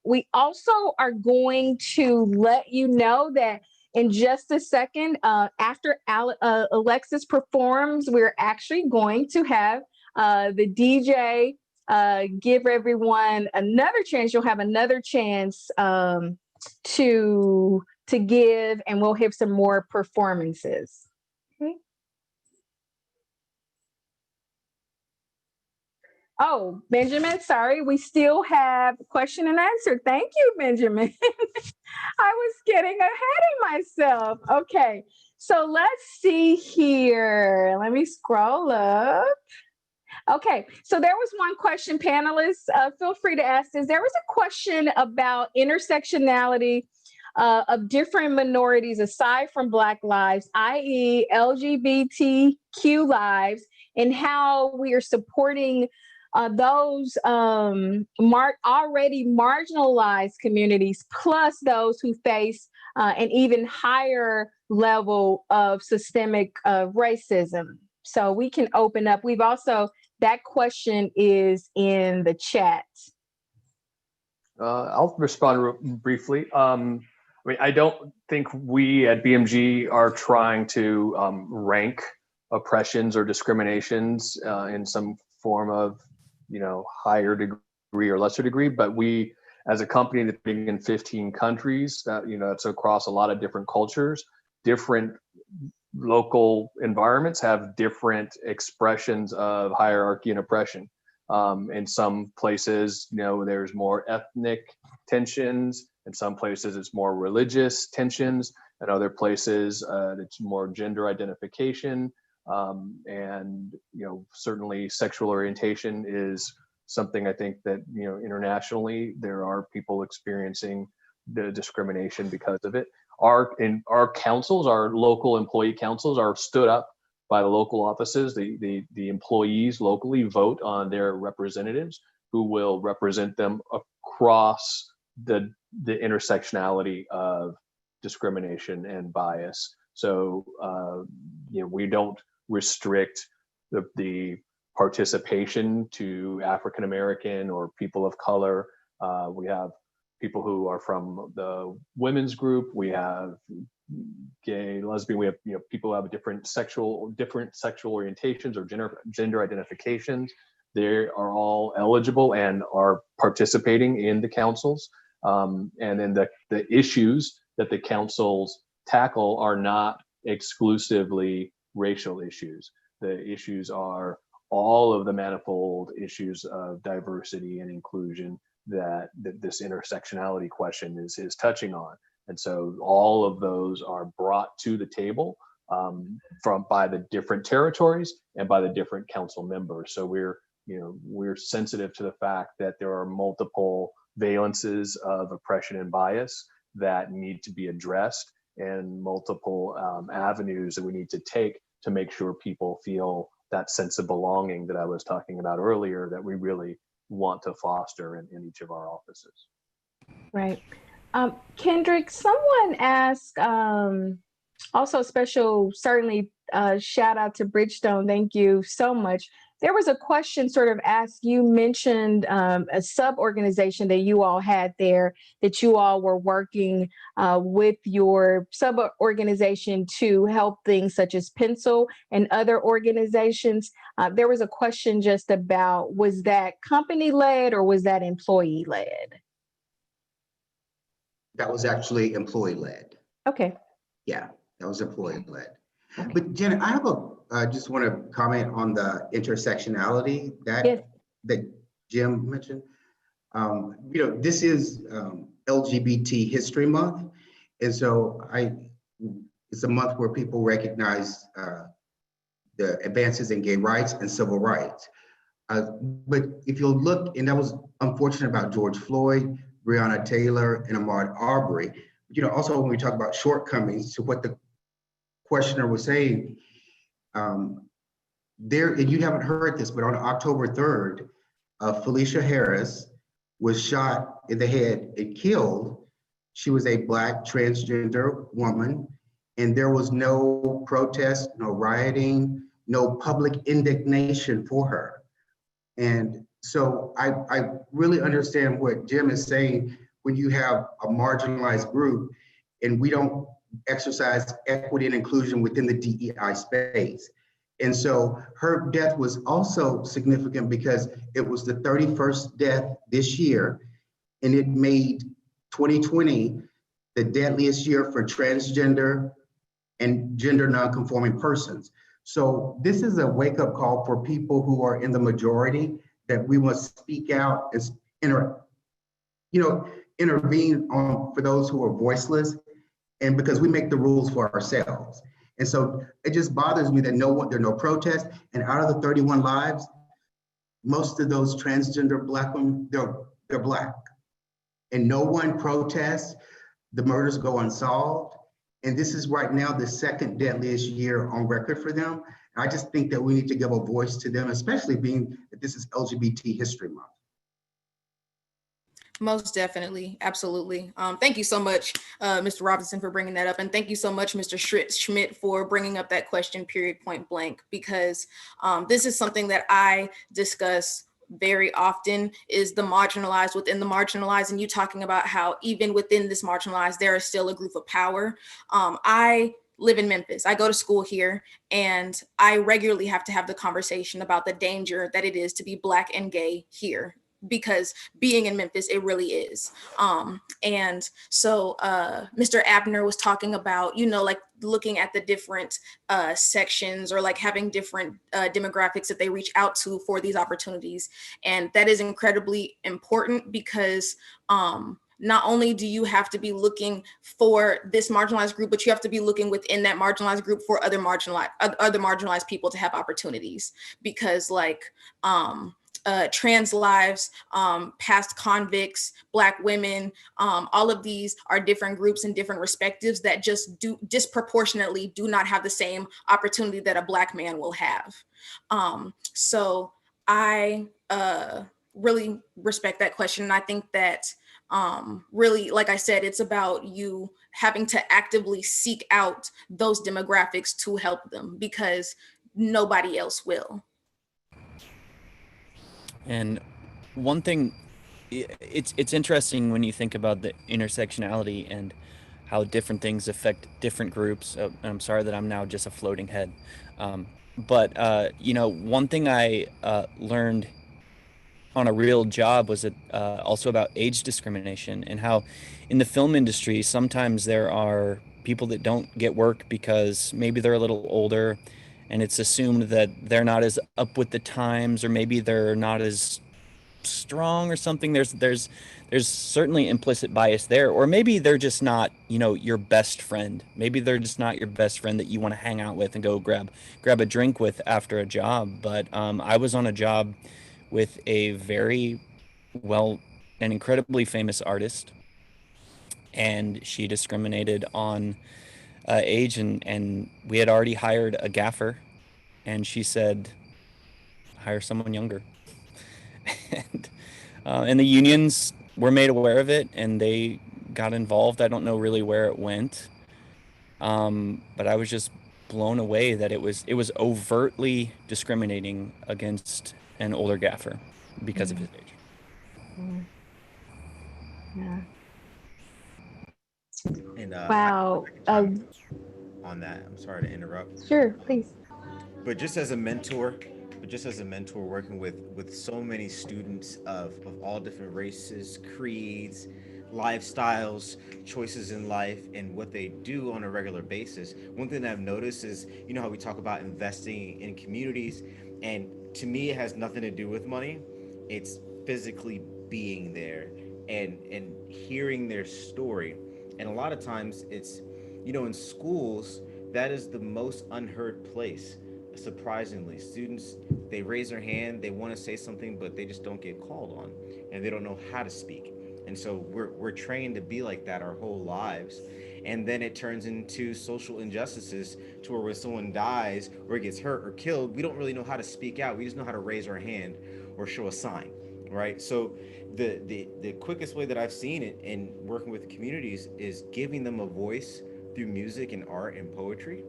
We also are going to let you know that in just a second, after Alexis performs, we're actually going to have the DJ give everyone another chance. You'll have another chance to give, and we'll have some more performances. Okay. Oh, Benjamin, sorry, we still have question and answer. Thank you, Benjamin. I was getting ahead of myself. Okay, so let's see here. Let me scroll up. Okay, so there was one question, panelists, feel free to ask this. There was a question about intersectionality of different minorities aside from Black lives, i.e. LGBTQ lives, and how we are supporting those already marginalized communities, plus those who face an even higher level of systemic racism. So we can open up. We've also, that question is in the chat. I'll respond briefly. I mean, I don't think we at BMG are trying to rank oppressions or discriminations in some form of, higher degree or lesser degree, but we, as a company that's been in 15 countries, it's across a lot of different cultures, different local environments have different expressions of hierarchy and oppression. In some places, there's more ethnic tensions. In some places, it's more religious tensions. In other places, it's more gender identification. And certainly sexual orientation is something I think that internationally there are people experiencing the discrimination because of it. Our councils, our local employee councils, are stood up by the local offices. The employees locally vote on their representatives who will represent them across the intersectionality of discrimination and bias. So we don't restrict the participation to African American or people of color. We have people who are from the women's group. We have gay, lesbian. We have people who have different sexual orientations or gender identifications. They are all eligible and are participating in the councils. And then the issues that the councils tackle are not exclusively racial issues. The issues are all of the manifold issues of diversity and inclusion that this intersectionality question is touching on. And so all of those are brought to the table by the different territories and by the different council members. So we're sensitive to the fact that there are multiple valences of oppression and bias that need to be addressed, and multiple avenues that we need to take to make sure people feel that sense of belonging that I was talking about earlier, that we really want to foster in each of our offices. Right. Kendrick, someone asked, also special, certainly shout out to Bridgestone. Thank you so much. There was a question sort of asked, you mentioned a sub-organization that you all had there, that you all were working with your sub-organization to help things such as Pencil and other organizations. There was a question just about, was that company-led or was that employee-led? That was actually employee-led. Okay. Yeah, that was employee-led. Okay. But Jenna, I have a I just want to comment on the intersectionality that Yes. that Jim mentioned. This is LGBT History Month, and so it's a month where people recognize the advances in gay rights and civil rights. But if you'll look, and that was unfortunate about George Floyd, Breonna Taylor, and Ahmaud Arbery. Also when we talk about shortcomings to what the questioner was saying, and you haven't heard this, but on October 3rd, Felicia Harris was shot in the head and killed. She was a Black transgender woman, and there was no protest, no rioting, no public indignation for her. And so I really understand what Jim is saying when you have a marginalized group and we don't exercise equity and inclusion within the DEI space. And so her death was also significant because it was the 31st death this year, and it made 2020 the deadliest year for transgender and gender nonconforming persons. So this is a wake-up call for people who are in the majority that we must speak out and intervene on for those who are voiceless, and because we make the rules for ourselves. And so it just bothers me that there are no protests, and out of the 31 lives, most of those transgender Black women, they're Black. And no one protests, the murders go unsolved. And this is right now the second deadliest year on record for them. I just think that we need to give a voice to them, especially being that this is LGBT History Month. Most definitely. Absolutely. Thank you so much, Mr. Robinson, for bringing that up. And thank you so much, Mr. Schmidt, for bringing up that question, period, point blank, because this is something that I discuss very often, is the marginalized within the marginalized. And you talking about how even within this marginalized, there is still a group of power. I live in Memphis. I go to school here, and I regularly have to have the conversation about the danger that it is to be Black and gay here, because being in Memphis, it really is. And so Mr. Abner was talking about, like looking at the different sections, or like having different demographics that they reach out to for these opportunities. And that is incredibly important, because not only do you have to be looking for this marginalized group, but you have to be looking within that marginalized group for other marginalized people to have opportunities, because trans lives, past convicts, Black women, all of these are different groups and different perspectives that just disproportionately do not have the same opportunity that a Black man will have. So I really respect that question. And I think that really, like I said, it's about you having to actively seek out those demographics to help them, because nobody else will. And one thing, it's interesting when you think about the intersectionality and how different things affect different groups. I'm sorry that I'm now just a floating head. But one thing I learned on a real job was also about age discrimination, and how in the film industry, sometimes there are people that don't get work because maybe they're a little older, and it's assumed that they're not as up with the times, or maybe they're not as strong or something. There's certainly implicit bias there, or maybe they're just not your best friend. Maybe they're just not your best friend that you want to hang out with and go grab a drink with after a job. But I was on a job with a very an incredibly famous artist, and she discriminated on age, and we had already hired a gaffer, and she said, hire someone younger. And the unions were made aware of it, and they got involved. I don't know really where it went, but I was just blown away that it was overtly discriminating against an older gaffer because of his age. Yeah. And Wow. on that, I'm sorry to interrupt. Sure, please. But just as a mentor, working with so many students of all different races, creeds, lifestyles, choices in life, and what they do on a regular basis. One thing that I've noticed is, you know how we talk about investing in communities, and to me, it has nothing to do with money. It's physically being there and hearing their story. And a lot of times it's, you know, in schools, that is the most unheard place. Surprisingly, students, they raise their hand, they want to say something, but they just don't get called on, and they don't know how to speak. And so we're trained to be like that our whole lives. And then it turns into social injustices to where when someone dies or gets hurt or killed, we don't really know how to speak out. We just know how to raise our hand or show a sign, right? So the quickest way that I've seen it in working with communities is giving them a voice through music and art and poetry,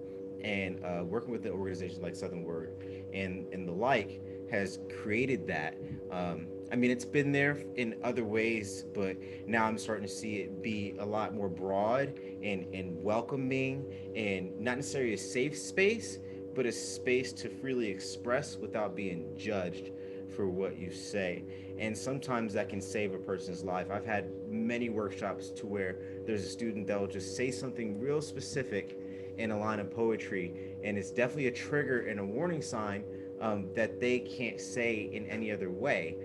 and working with the organizations like Southern Word and the like has created that. I mean, it's been there in other ways, but now I'm starting to see it be a lot more broad and welcoming, and not necessarily a safe space, but a space to freely express without being judged for what you say. And sometimes that can save a person's life. I've had many workshops to where there's a student that will just say something real specific in a line of poetry, and it's definitely a trigger and a warning sign that they can't say in any other way.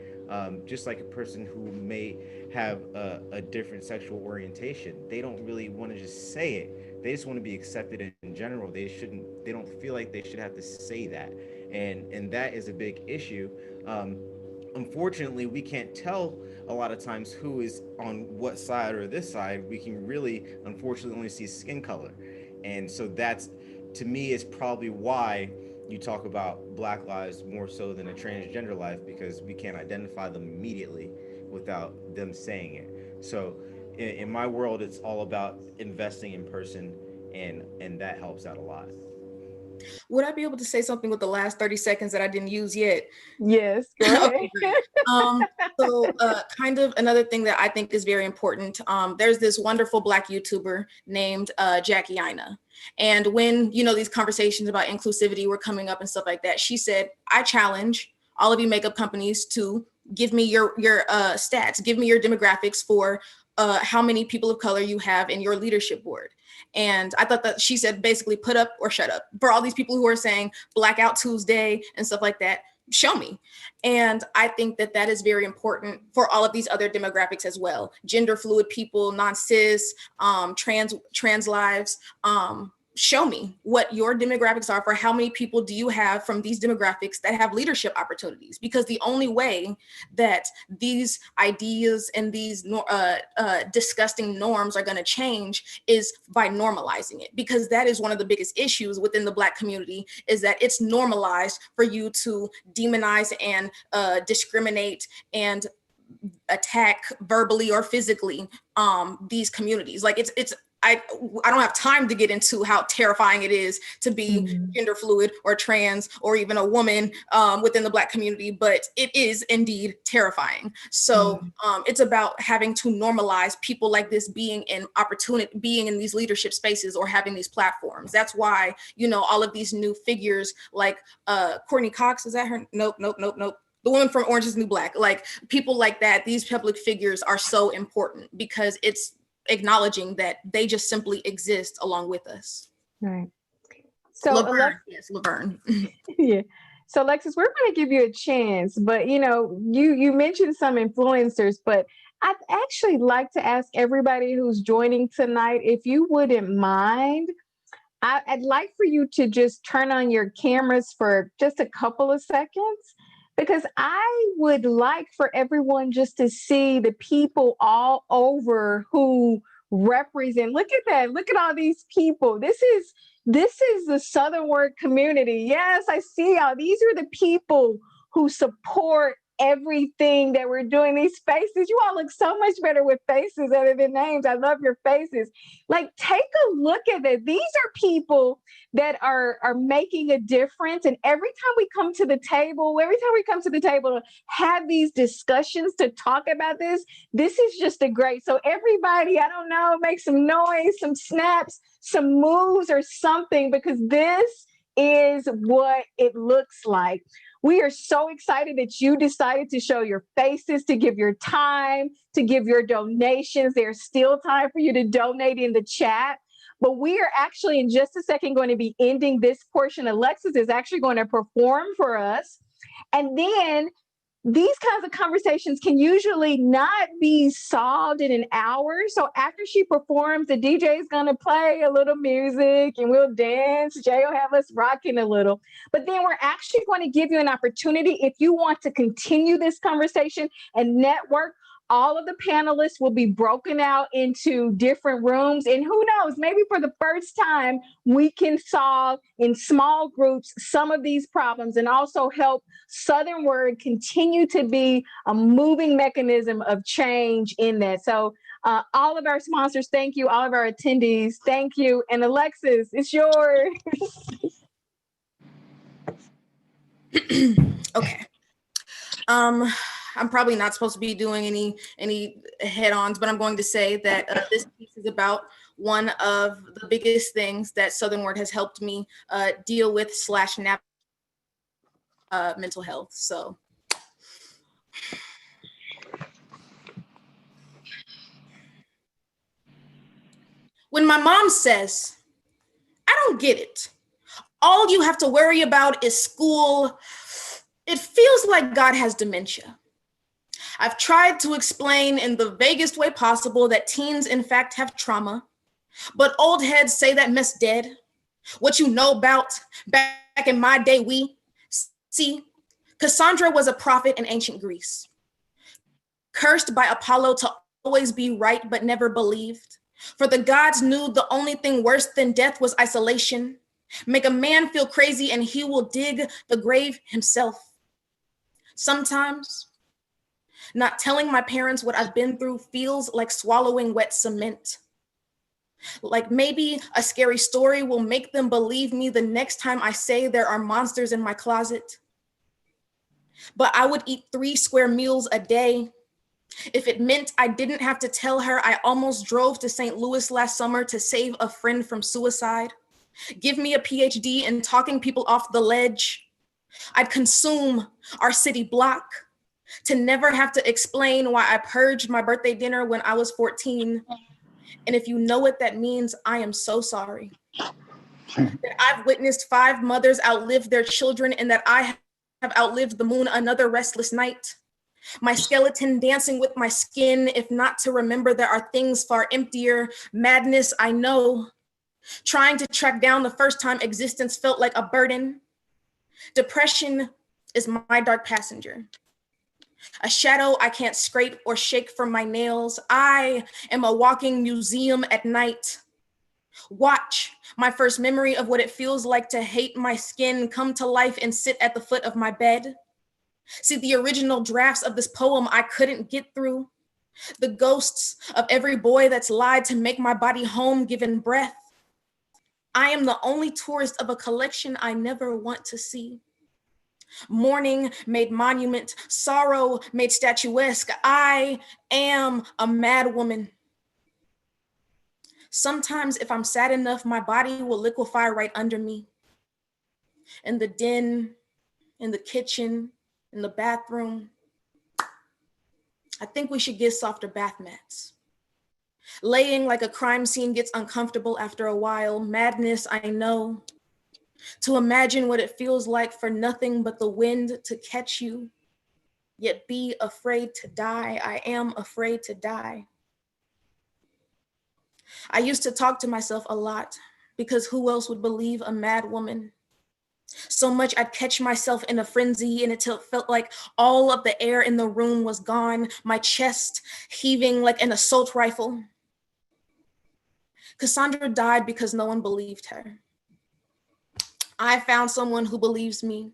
Just like a person who may have a different sexual orientation, they don't really want to just say it. They just want to be accepted in general. They shouldn't. They don't feel like they should have to say that, and that is a big issue. Unfortunately, we can't tell a lot of times who is on what side or this side. We can really, unfortunately, only see skin color. And so that's, to me, is probably why you talk about Black lives more so than a transgender life, because we can't identify them immediately without them saying it. So in my world, it's all about investing in person, and that helps out a lot. Would I be able to say something with the last 30 seconds that I didn't use yet? Yes, go ahead. Okay, great. Kind of another thing that I think is very important. There's this wonderful Black YouTuber named Jackie Ina. And when, you know, these conversations about inclusivity were coming up and stuff like that, she said, I challenge all of you makeup companies to give me your stats, give me your demographics for how many people of color you have in your leadership board. And I thought that she said basically put up or shut up. For all these people who are saying Blackout Tuesday and stuff like that, show me. And I think that that is very important for all of these other demographics as well. Gender fluid people, non-cis, trans lives. Show me what your demographics are for how many people do you have from these demographics that have leadership opportunities, because the only way that these ideas and these disgusting norms are going to change is by normalizing it, because that is one of the biggest issues within the Black community, is that it's normalized for you to demonize and discriminate and attack verbally or physically these communities. Like I don't have time to get into how terrifying it is to be gender fluid or trans or even a woman within the Black community, but it is indeed terrifying. So it's about having to normalize people like this being in opportunity, being in these leadership spaces or having these platforms. That's why, you know, all of these new figures like Courtney Cox, is that her? Nope. The woman from Orange is the New Black, like people like that, these public figures are so important because it's acknowledging that they just simply exist along with us. Right. So Laverne, yes, Laverne. Yeah. So Alexis, we're going to give you a chance, but you know, you mentioned some influencers, but I'd actually like to ask everybody who's joining tonight, if you wouldn't mind, I'd like for you to just turn on your cameras for just a couple of seconds, because I would like for everyone just to see the people all over who represent. Look at that. Look at all these people. This is the Southern Word community. Yes, I see y'all. These are the people who support everything that we're doing. These faces, you all look so much better with faces other than names. I love your faces. Like, take a look at it. These are people that are making a difference. And every time we come to the table to have these discussions, to talk about this is just a great. So everybody, I don't know, make some noise, some snaps, some moves or something, because this is what it looks like. We are so excited that you decided to show your faces, to give your time, to give your donations. There's still time for you to donate in the chat. But we are actually in just a second going to be ending this portion. Alexis is actually going to perform for us. And then these kinds of conversations can usually not be solved in an hour. So after she performs, the DJ is going to play a little music and we'll dance. Jay will have us rocking a little. But then we're actually going to give you an opportunity if you want to continue this conversation and network. All of the panelists will be broken out into different rooms. And who knows, maybe for the first time, we can solve in small groups some of these problems and also help Southern Word continue to be a moving mechanism of change in that. So all of our sponsors, thank you. All of our attendees, thank you. And Alexis, it's yours. Okay. I'm probably not supposed to be doing any head-ons, but I'm going to say that this piece is about one of the biggest things that Southern Word has helped me deal with / navigate mental health. So when my mom says, "I don't get it. All you have to worry about is school," it feels like God has dementia. I've tried to explain in the vaguest way possible that teens in fact have trauma, but old heads say that mess dead. What you know about back in my day, see, Cassandra was a prophet in ancient Greece, cursed by Apollo to always be right but never believed. For the gods knew the only thing worse than death was isolation. Make a man feel crazy and he will dig the grave himself. Sometimes, not telling my parents what I've been through feels like swallowing wet cement. Like maybe a scary story will make them believe me the next time I say there are monsters in my closet. But I would eat 3 square meals a day if it meant I didn't have to tell her I almost drove to St. Louis last summer to save a friend from suicide. Give me a PhD in talking people off the ledge. I'd consume our city block to never have to explain why I purged my birthday dinner when I was 14. And if you know what that means, I am so sorry. That I've witnessed 5 mothers outlive their children and that I have outlived the moon another restless night. My skeleton dancing with my skin, if not to remember there are things far emptier. Madness, I know. Trying to track down the first time existence felt like a burden. Depression is my dark passenger. A shadow I can't scrape or shake from my nails. I am a walking museum at night. Watch my first memory of what it feels like to hate my skin come to life and sit at the foot of my bed. See the original drafts of this poem I couldn't get through. The ghosts of every boy that's lied to make my body home given breath. I am the only tourist of a collection I never want to see. Mourning made monument, sorrow made statuesque. I am a mad woman. Sometimes if I'm sad enough, my body will liquefy right under me. In the den, in the kitchen, in the bathroom. I think we should get softer bath mats. Laying like a crime scene gets uncomfortable after a while. Madness, I know. To imagine what it feels like for nothing but the wind to catch you, yet be afraid to die. I am afraid to die. I used to talk to myself a lot because who else would believe a mad woman? So much I'd catch myself in a frenzy and it felt like all of the air in the room was gone, my chest heaving like an assault rifle. Cassandra died because no one believed her. I found someone who believes me,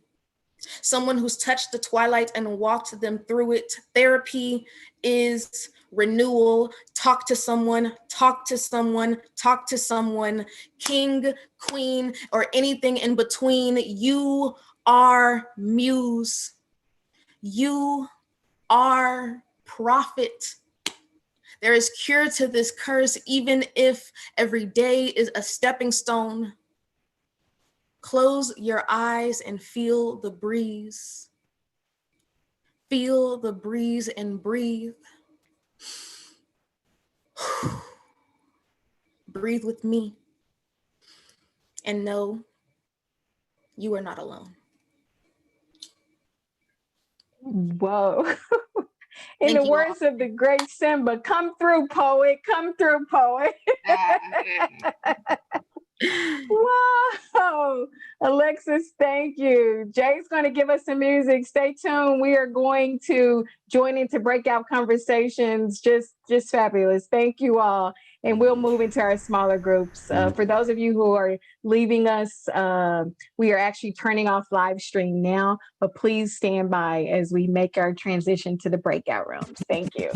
someone who's touched the twilight and walked them through it. Therapy is renewal. Talk to someone, talk to someone, talk to someone. King, queen, or anything in between. You are muse. You are prophet. There is cure to this curse, even if every day is a stepping stone. Close your eyes and feel the breeze. Feel the breeze and breathe. Breathe with me and know you are not alone. Whoa. In Thank the you all. words of the great Simba, come through, poet, come through, poet. Wow. Alexis, thank you. Jay's going to give us some music. Stay tuned. We are going to join into breakout conversations. Just fabulous. Thank you all. And we'll move into our smaller groups. For those of you who are leaving us, we are actually turning off live stream now, but please stand by as we make our transition to the breakout rooms. Thank you.